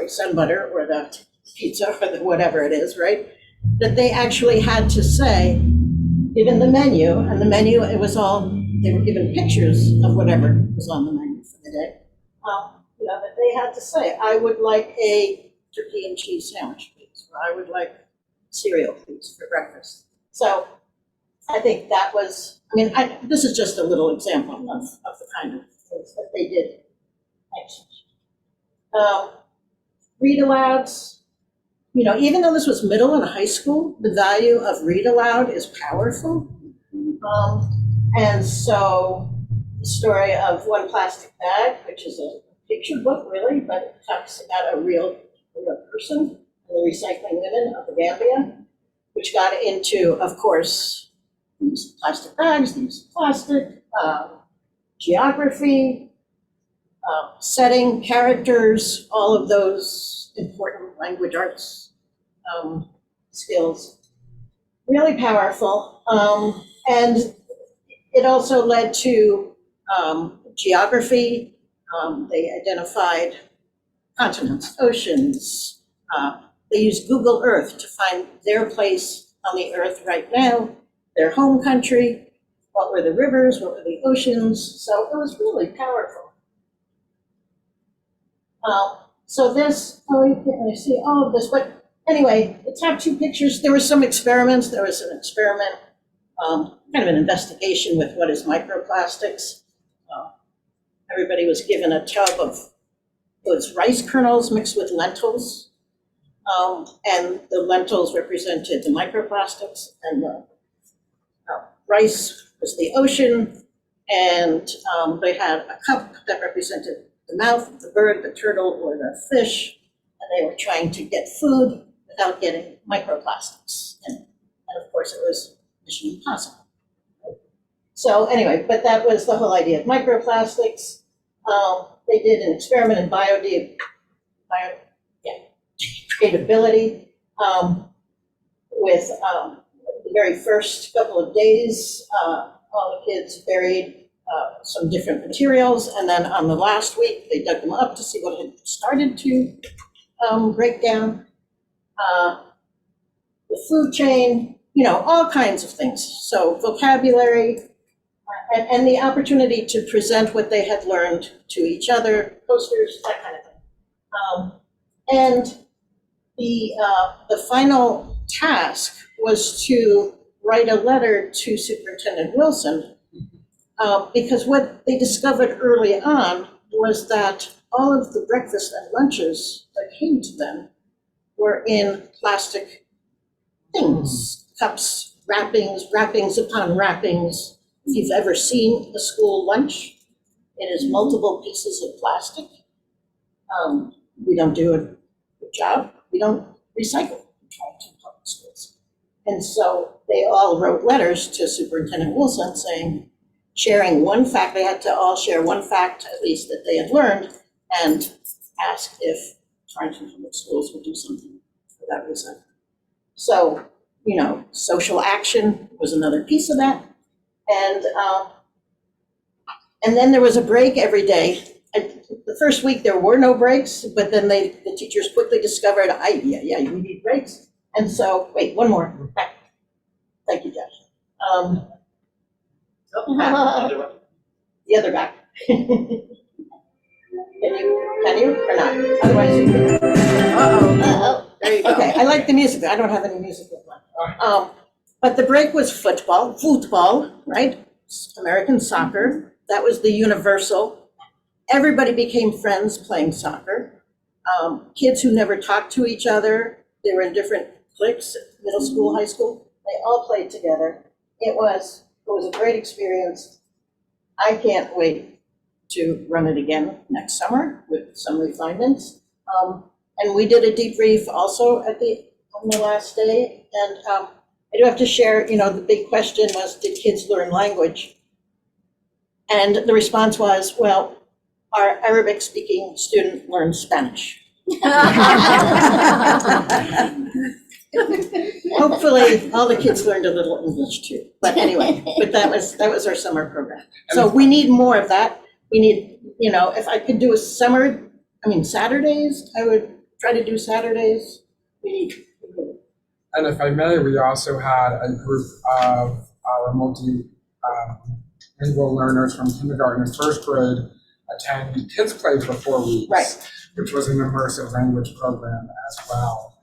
sun butter or the pizza or the whatever it is, right? That they actually had to say, given the menu, and the menu, they were given pictures of whatever was on the menu for the day. That they had to say, I would like a turkey and cheese sandwich, please, or I would like cereal, please, for breakfast. So I think that was, this is just a little example of the kind of things that they did. Read alouds, even though this was middle and high school, the value of read aloud is powerful. And so the story of One Plastic Bag, which is a picture book really, but it talks about a real person, the recycling women of the Gambia, which got into, of course, the use of plastic bags, the use of plastic, geography, setting, characters, all of those important language arts skills. Really powerful. And it also led to geography. They identified continents, oceans. They used Google Earth to find their place on the earth right now, their home country, what were the rivers, what were the oceans. So it was really powerful. So this, you can't really see all of this, but anyway, the top two pictures, there were some experiments. There was an experiment, kind of an investigation with what is microplastics. Everybody was given a tub of, it was rice kernels mixed with lentils. And the lentils represented the microplastics, and the rice was the ocean. And they had a cup that represented the mouth of the bird, the turtle, or the fish. And they were trying to get food without getting microplastics. And of course, it was mission impossible. So anyway, but that was the whole idea of microplastics. They did an experiment in biodegradability with the very first couple of days, all the kids buried some different materials, and then on the last week, they dug them up to see what had started to break down. the food chain, all kinds of things. So vocabulary, and the opportunity to present what they had learned to each other, posters, that kind of thing. And the final task was to write a letter to Superintendent Wilson, because what they discovered early on was that all of the breakfast and lunches that came to them were in plastic things, cups, wrappings upon wrappings. If you've ever seen a school lunch, it is multiple pieces of plastic. We don't do a good job. We don't recycle in Torrington public schools. And so they all wrote letters to Superintendent Wilson saying, sharing one fact, they had to all share one fact at least that they had learned, and ask if Torrington public schools would do something for that reason. So, social action was another piece of that. And then there was a break every day. The first week there were no breaks, but then the teachers quickly discovered, yeah, you need breaks. And so, wait, one more. Back. Thank you, Josh. The other back. Can you or not? Otherwise you can. Uh-oh. There you go. Okay, I like the music. I don't have any music with mine. But the break was football, right? American soccer. That was the universal. Everybody became friends playing soccer. Kids who never talked to each other, they were in different cliques, middle school, high school. They all played together. It was a great experience. I can't wait to run it again next summer with some refinements. And we did a debrief also on the last day. And I do have to share, the big question was, did kids learn language? And the response was, well, our Arabic speaking student learned Spanish. Hopefully, all the kids learned a little English too. But anyway, that was our summer program. So we need more of that. We need, if I could do Saturdays, I would try to do Saturdays. And if I may, we also had a group of our multilingual learners from kindergarten and first grade attend Kids Play for 4 weeks, right, which was an immersive language program as well.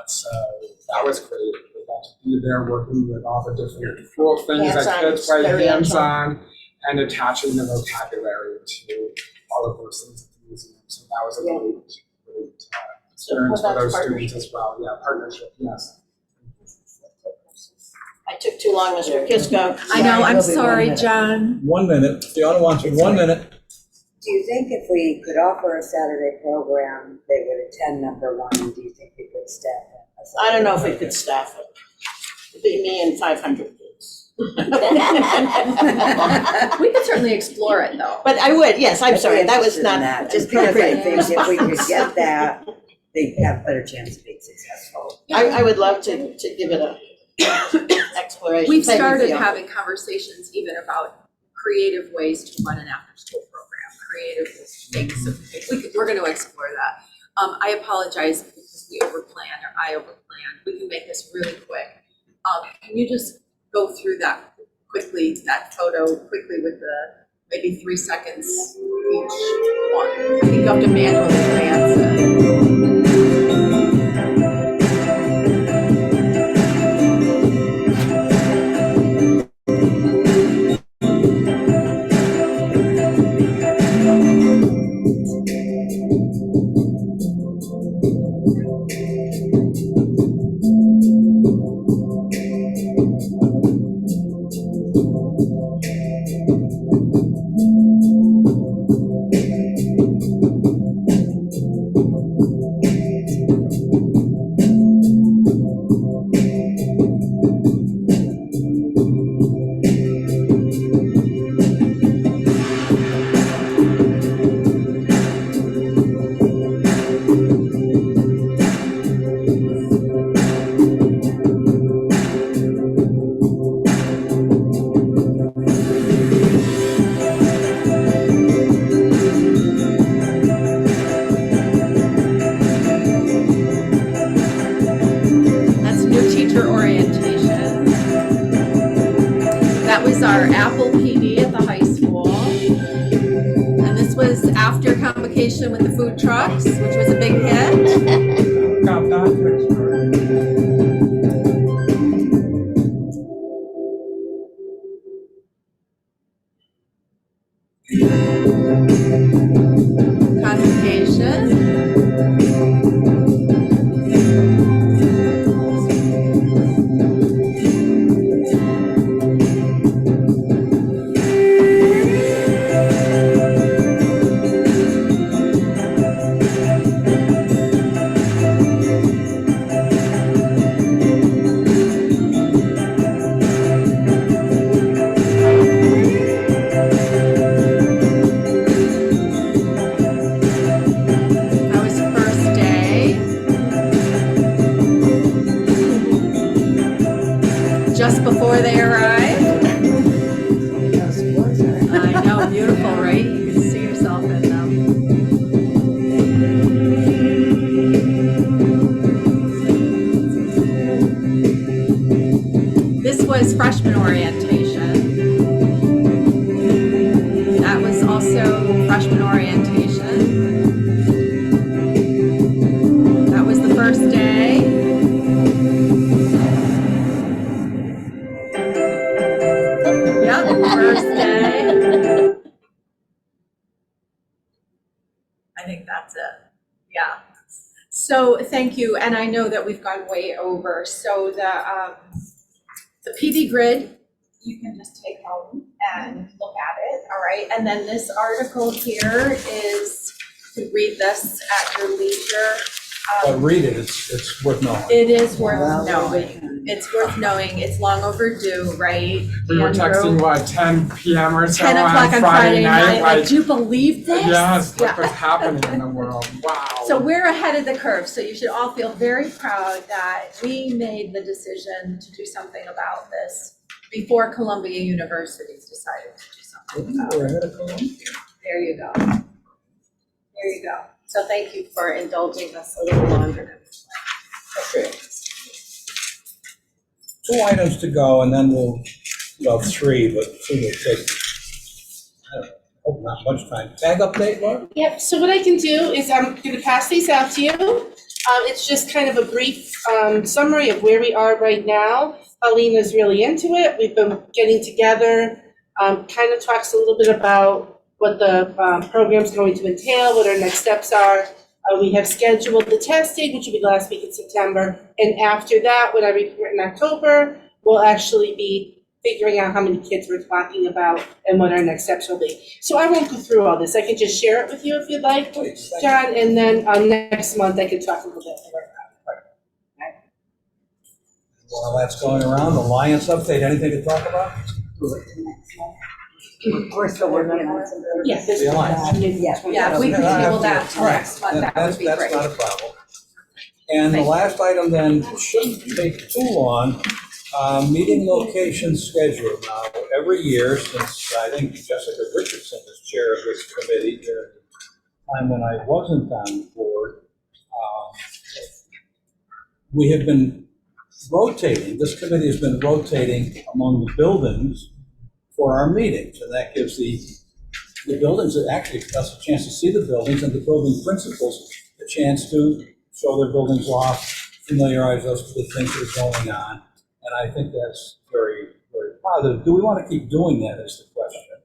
So that was great. We got to be there working with all the different cool things that Kids Play, hands-on, and attaching the vocabulary to all of those things at the museum. So that was a great experience for those students as well. Yeah, partnership, yes. I took too long, Mr. Kisko. I know, I'm sorry, John. 1 minute. Fiona wants 1 minute. Do you think if we could offer a Saturday program, they would attend number one? Do you think we could staff it? I don't know if we could staff it. It'd be me and 500 kids. We could certainly explore it though. But I would, yes, I'm sorry, that was not. That. Just because I think if we could get that, they have a better chance of being successful. I would love to give it a exploration. We've started having conversations even about creative ways to run an after-school program, creative things. So we're going to explore that. I apologize because we overplanned, or I overplanned. We can make this really quick. Can you just go through that quickly, that photo quickly with the maybe 3 seconds each one? I think you have to manually advance it. Apple PD at the high school. And this was after convocation with the food trucks, which was a big hit. Got that. Convocation. That was the first day. Just before they arrived. I know, beautiful, right? You can see yourself in them. This was freshman orientation. That was also freshman orientation. That was the first day. Yep, first day. I think that's it. Yeah. So thank you, and I know that we've gone way over. So the PD grid, you can just take home and look at it, all right? And then this article here is, you can read this at your leisure. But read it, it's worth knowing. It is worth knowing. It's worth knowing. It's long overdue, right? We were texting, what, 10 p.m. or so 10 o'clock on Friday night? Like, do you believe this? Yes, look Yeah. what's happening in the world. Wow. So we're ahead of the curve, so you should all feel very proud that we made the decision to do something about this before Columbia University's decided to do something about We're it. ahead of Columbia. There you go. There you go. So thank you for indulging us a little longer. Okay. 2 items to go, and then well, 3, but 2 will take, I don't know, hope not much time. Tag update, Laura? Yep, so what I can do is I'm gonna pass these out to you. It's just kind of a brief summary of where we are right now. Alina's really into it. We've been getting together, kind of talks a little bit about what the program's going to entail, what our next steps are. We have scheduled the testing, which will be last week in September. And after that, when I report in October, we'll actually be figuring out how many kids we're talking about and what our next steps will be. So I won't go through all this. I can just share it with you if you'd like, Please. John, and then next month I can talk a little bit more about it. While that's going around, Alliance update, anything to talk about? We're still working on some. Yeah, this The Alliance. Yeah, if we could table that till next month, that would be great. That's not a problem. And the last item then shouldn't take too long, meeting location schedule. Now, every year since I think Jessica Richardson was chair of this committee during the time when I wasn't on the board, we have been rotating, this committee has been rotating among the buildings for our meetings, and that gives the buildings, it actually gives us a chance to see the buildings and the building principals a chance to show their buildings off, familiarize us with the things that are going on, and I think that's very, very positive. Do we want to keep doing that is the question,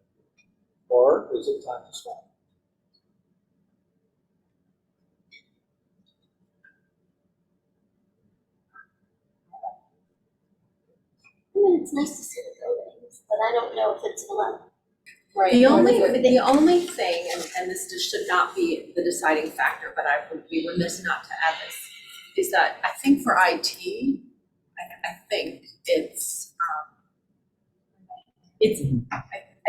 or is it time to stop? I mean, it's nice to see the buildings, but I don't know if it's allowed. Right. The only thing, and this just should not be the deciding factor, but I would be remiss not to add this, is that I think for IT, I think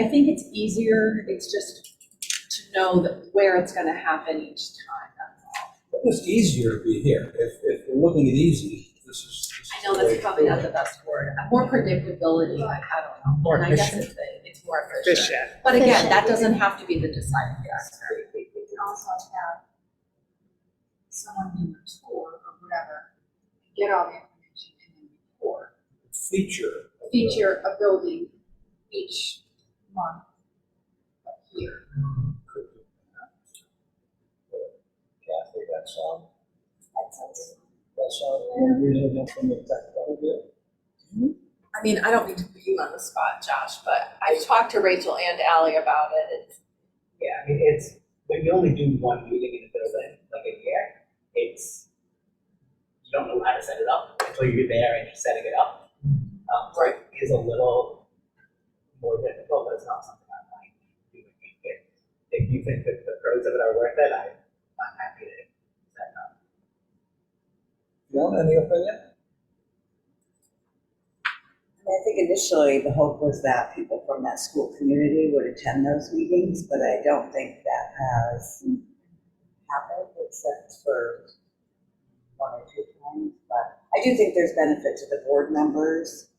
I think it's easier, it's just to know that where it's gonna happen each time, that's all. It's easier to be here. If we're looking at easy, this is. I know that's probably not the best word, more predictability, I don't know, and I guess it's more efficient. But again, that doesn't have to be the deciding factor. We can also have someone do a tour or whatever, get all the information and then report. Feature. Feature a building each month here. Kathy, that sound reasonable from the tech point of view? I mean, I don't mean to put you on the spot, Josh, but I've talked to Rachel and Ally about it. Yeah, I mean, it's, when you only do one meeting in a building, like a year, you don't know how to set it up until you're there and you're setting it up. So it is a little more difficult, but it's not something I like doing. If you think that the pros of it are worth it, I'm happy to set it up. John, any opinion? I think initially the hope was that people from that school community would attend those meetings, but I don't think that has happened except for one or two times. But I do think there's benefit to the board members,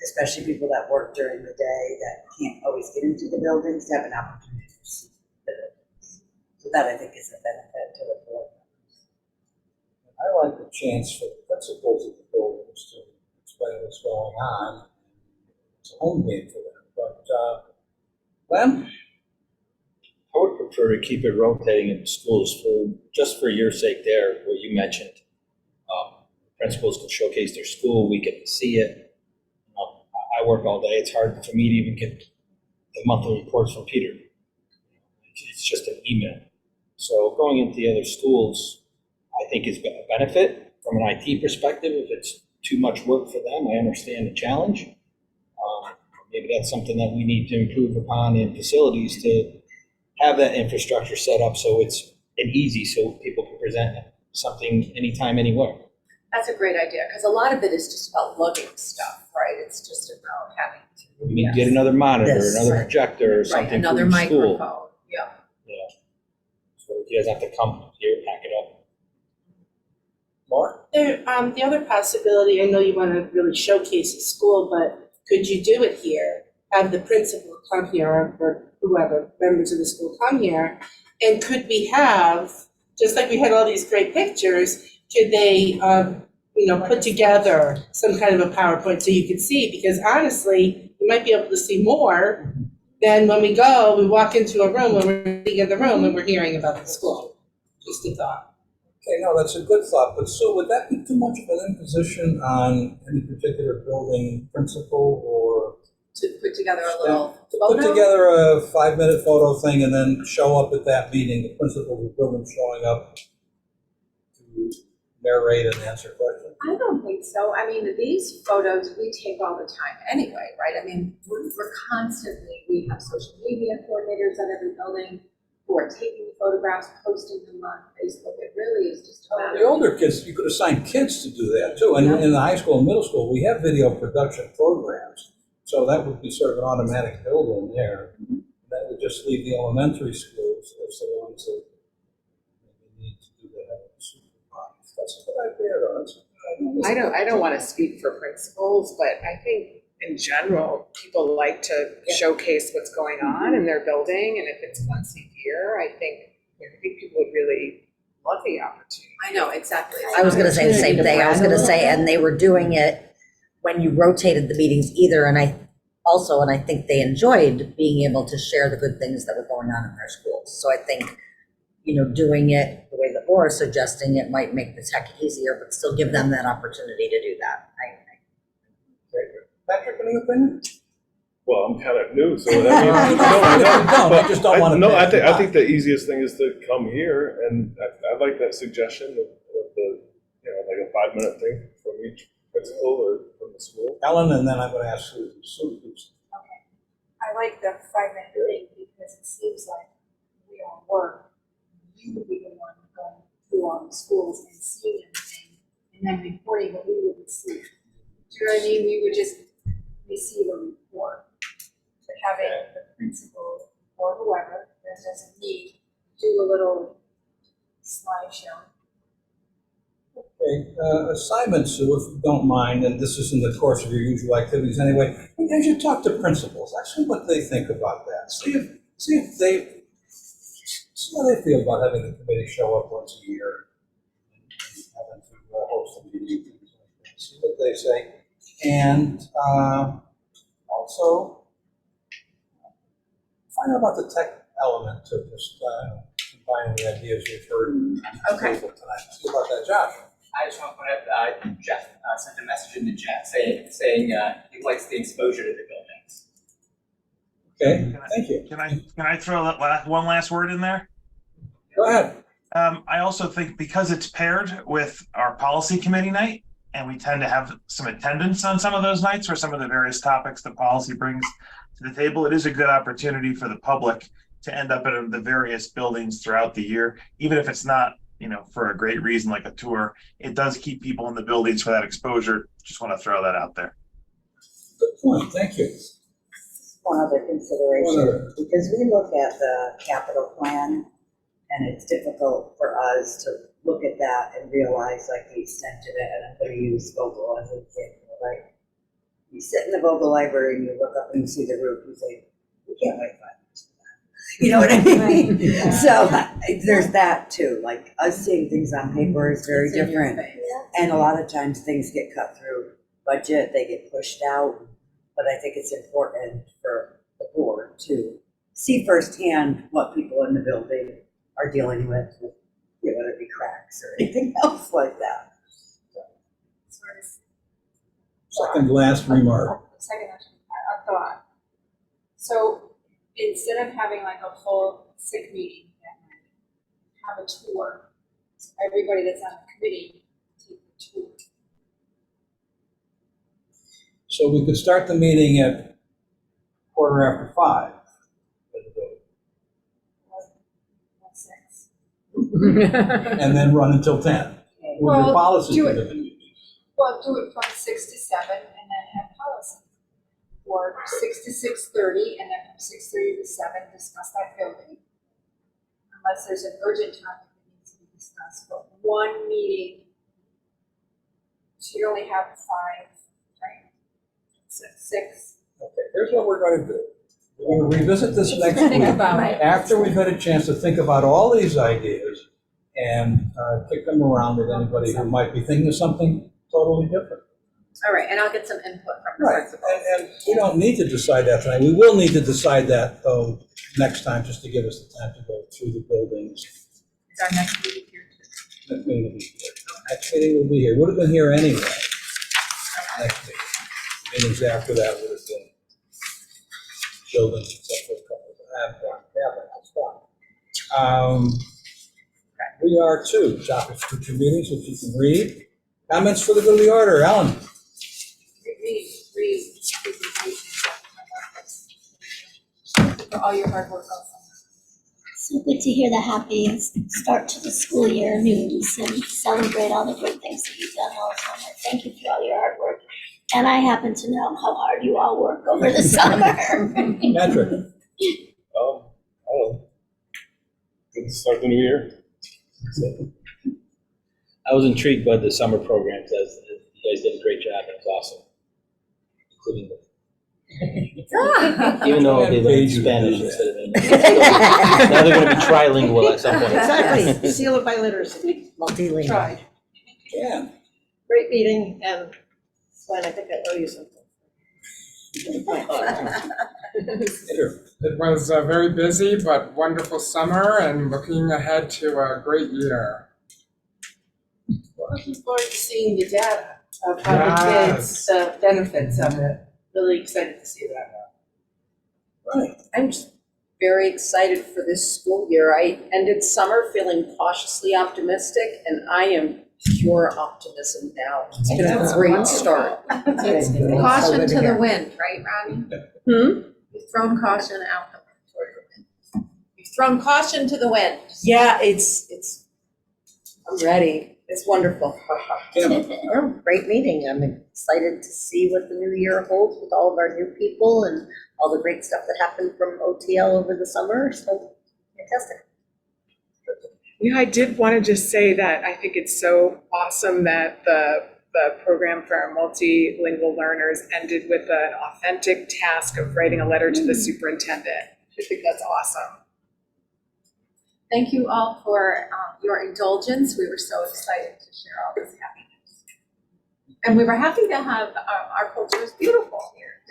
especially people that work during the day that can't always get into the buildings, to have an opportunity to see the buildings. So that I think is a benefit to the board members. I like the chance for the principals of the buildings to explain what's going on. It's a home game for them, but, Glenn? I would prefer to keep it rotating in schools just for your sake there, what you mentioned. Principals can showcase their school, we get to see it. I work all day, it's hard for me to even get the monthly reports from Peter. It's just an email. So going into the other schools, I think is a benefit from an IT perspective. If it's too much work for them, I understand the challenge. Maybe that's something that we need to improve upon in facilities, to have that infrastructure set up so it's an easy, so people can present something anytime, anywhere. That's a great idea, because a lot of it is just about lugging stuff, right? It's just about having to. We need to get another monitor, Yes. another projector, or something for Another each school. microphone, yeah. Yeah. So you guys have to come here, pack it up. Mark? The other possibility, I know you want to really showcase the school, but could you do it here? Have the principal come here, or whoever, members of the school come here, and could we have, just like we had all these great pictures, could they, put together some kind of a PowerPoint so you could see? Because honestly, you might be able to see more than when we walk into a room, when we're sitting in the room and we're hearing about the school. Just a thought. Okay, no, that's a good thought, but Sue, would that be too much of an imposition on any particular building principal, or? To put together a little To put photo? together a 5-minute photo thing and then show up at that meeting, the principal of the building showing up to narrate and answer questions? I don't think so. I mean, these photos we take all the time anyway, right? I mean, we're constantly, we have social media coordinators at every building who are taking the photographs, posting them on Facebook. It really is just a matter The older kids, you could assign kids to do that too. And in the high school and middle school, we have video production programs. So that would be sort of an automatic build in there. That would just leave the elementary schools as the ones that maybe need to do that. That's a good idea, though. That's a good idea. I don't want to speak for principals, but I think in general, people like to showcase what's going on in their building, and if it's once a year, I think people would really love the opportunity. I know, exactly. I was gonna say the same thing. I was gonna say, and they were doing it when you rotated the meetings either, and I think they enjoyed being able to share the good things that were going on in their schools. So I think, doing it the way that Laura's suggesting, it might make the tech easier, but still give them that opportunity to do that. Patrick, any opinion? Well, I'm kind of new, so I just don't want to. No, I think the easiest thing is to come here, and I like that suggestion of the, like a 5-minute thing from each principal or from the school. Ellen, and then I'm going to ask Sue. Okay. I like the 5-minute thing because it seems like we all work. You would be the one going through all the schools and seeing everything and then reporting what we wouldn't see. Do you know what I mean? We would just receive a report. But having the principal or whoever that doesn't need do a little slideshow. Okay, assignments, Sue, if you don't mind, and this is in the course of your usual activities anyway, as you talk to principals, ask them what they think about that. See how they feel about having the committee show up once a year and having to host a meeting, things like that. See what they say. And also, find out about the tech element to just combining the ideas we've heard on the Okay. table tonight. See about that, Josh. I just want to point out, Jeff sent a message in the chat saying he likes the exposure to the buildings. Okay, thank you. Can I throw one last word in there? Go ahead. I also think because it's paired with our policy committee night, and we tend to have some attendance on some of those nights for some of the various topics the policy brings to the table, it is a good opportunity for the public to end up in the various buildings throughout the year, even if it's not, for a great reason like a tour. It does keep people in the buildings for that exposure. Just want to throw that out there. Good point, thank you. One other consideration, because we look at the capital plan, and it's difficult for us to look at that and realize like the extent of it, and I'm gonna use Vogel as an example, right? You sit in the Vogel library and you look up and you see the roof, you say, we can't wait 5 years for that. You know what I mean? So there's that too, like us seeing things on paper is very different. And a lot of times things get cut through budget, they get pushed out, but I think it's important for the board to see firsthand what people in the building are dealing with, whether it be cracks or anything else like that. Second last remark. Second, a thought. So instead of having like a full sick meeting, have a tour. So everybody that's on the committee take the tour. So we could start the meeting at 5:15. And then run until 10. With your policy do committee meeting. Well, do it from 6 to 7 and then have policy. Or 6 to 6:30 and then from 6:30 to 7, discuss that building. Unless there's an urgent topic that needs to be discussed, but one meeting, so you only have 5, right? 6. Okay, here's what we're going to do. We're going to revisit this next week. After we've had a chance to think about all these ideas and kick them around with anybody who might be thinking of something totally different. All right, and I'll get some input from the Right, principals. and we don't need to decide that tonight. We will need to decide that, though, next time, just to give us the time to go through the buildings. Is our next meeting here too? Next meeting will be here. Next meeting will be here. Would have been here anyway. Next meeting. Meetings after that would have been buildings, except for a couple of cabinets. We are two topics for 2 meetings, which you can read. Comments for the good of the order, Ellen? Read for all your hard work also. So good to hear the happy start to the school year news and celebrate all the great things that you've done all summer. Thank you for all your hard work. And I happen to know how hard you all work over the summer. Patrick? Good to start the new year. I was intrigued by the summer programs, as you guys did a great job, and it was awesome. Including even though they learned Spanish instead of English. Now they're going to be trilingual at some point. Exactly, seal of biliteracy. Multilingual. Tried. Yeah. Great meeting, and Glenn, I think I owe you something. It was very busy, but wonderful summer, and looking ahead to a great year. Looking forward to seeing the data of how the kids, the benefits of it. Really excited to see that. Right. I'm just very excited for this school year. I ended summer feeling cautiously optimistic, and I am pure optimism now. It's been a great start. Caution to the wind, right, Ronnie? You've thrown caution out the window. You've thrown caution to the wind. Yeah, it's, I'm ready. It's wonderful. Oh, great meeting. I'm excited to see what the new year holds with all of our new people and all the great stuff that happened from OTL over the summer. So fantastic. Yeah, I did want to just say that I think it's so awesome that the program for our multilingual learners ended with an authentic task of writing a letter to the superintendent. I think that's awesome. Thank you all for your indulgence. We were so excited to share all this happiness. And we were happy to have our culture is beautiful here.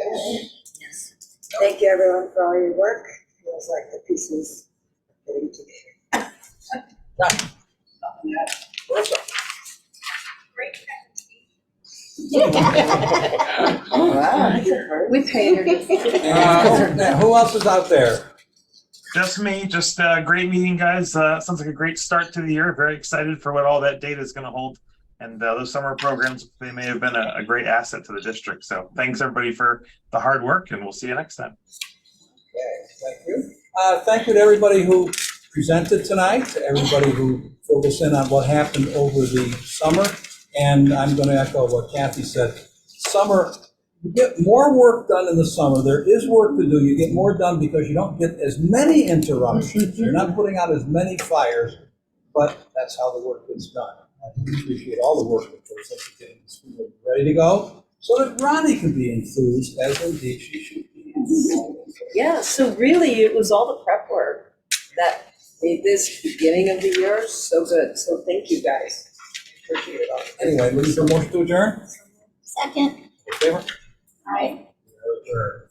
Yes. Thank you, everyone, for all your work. feels like the pieces are fitting together. We painted it. Who else is out there? Just me, just a great meeting, guys. Sounds like a great start to the year. Very excited for what all that data is going to hold. And those summer programs, they may have been a great asset to the district. So thanks everybody for the hard work, and we'll see you next time. Okay, thank you. Thank you to everybody who presented tonight, to everybody who filled us in on what happened over the summer. And I'm going to echo what Kathy said. Summer, you get more work done in the summer. There is work to do. You get more done because you don't get as many interruptions. You're not putting out as many fires, but that's how the work gets done. I appreciate all the work that goes into getting the school ready to go, so that Ronnie can be enthused, as indeed she should be. Yeah, so really, it was all the prep work that made this beginning of the year so good. So thank you, guys. Appreciate it all. Anyway, looking for a motion to adjourn? Second. In favor? Aye. Adjourn.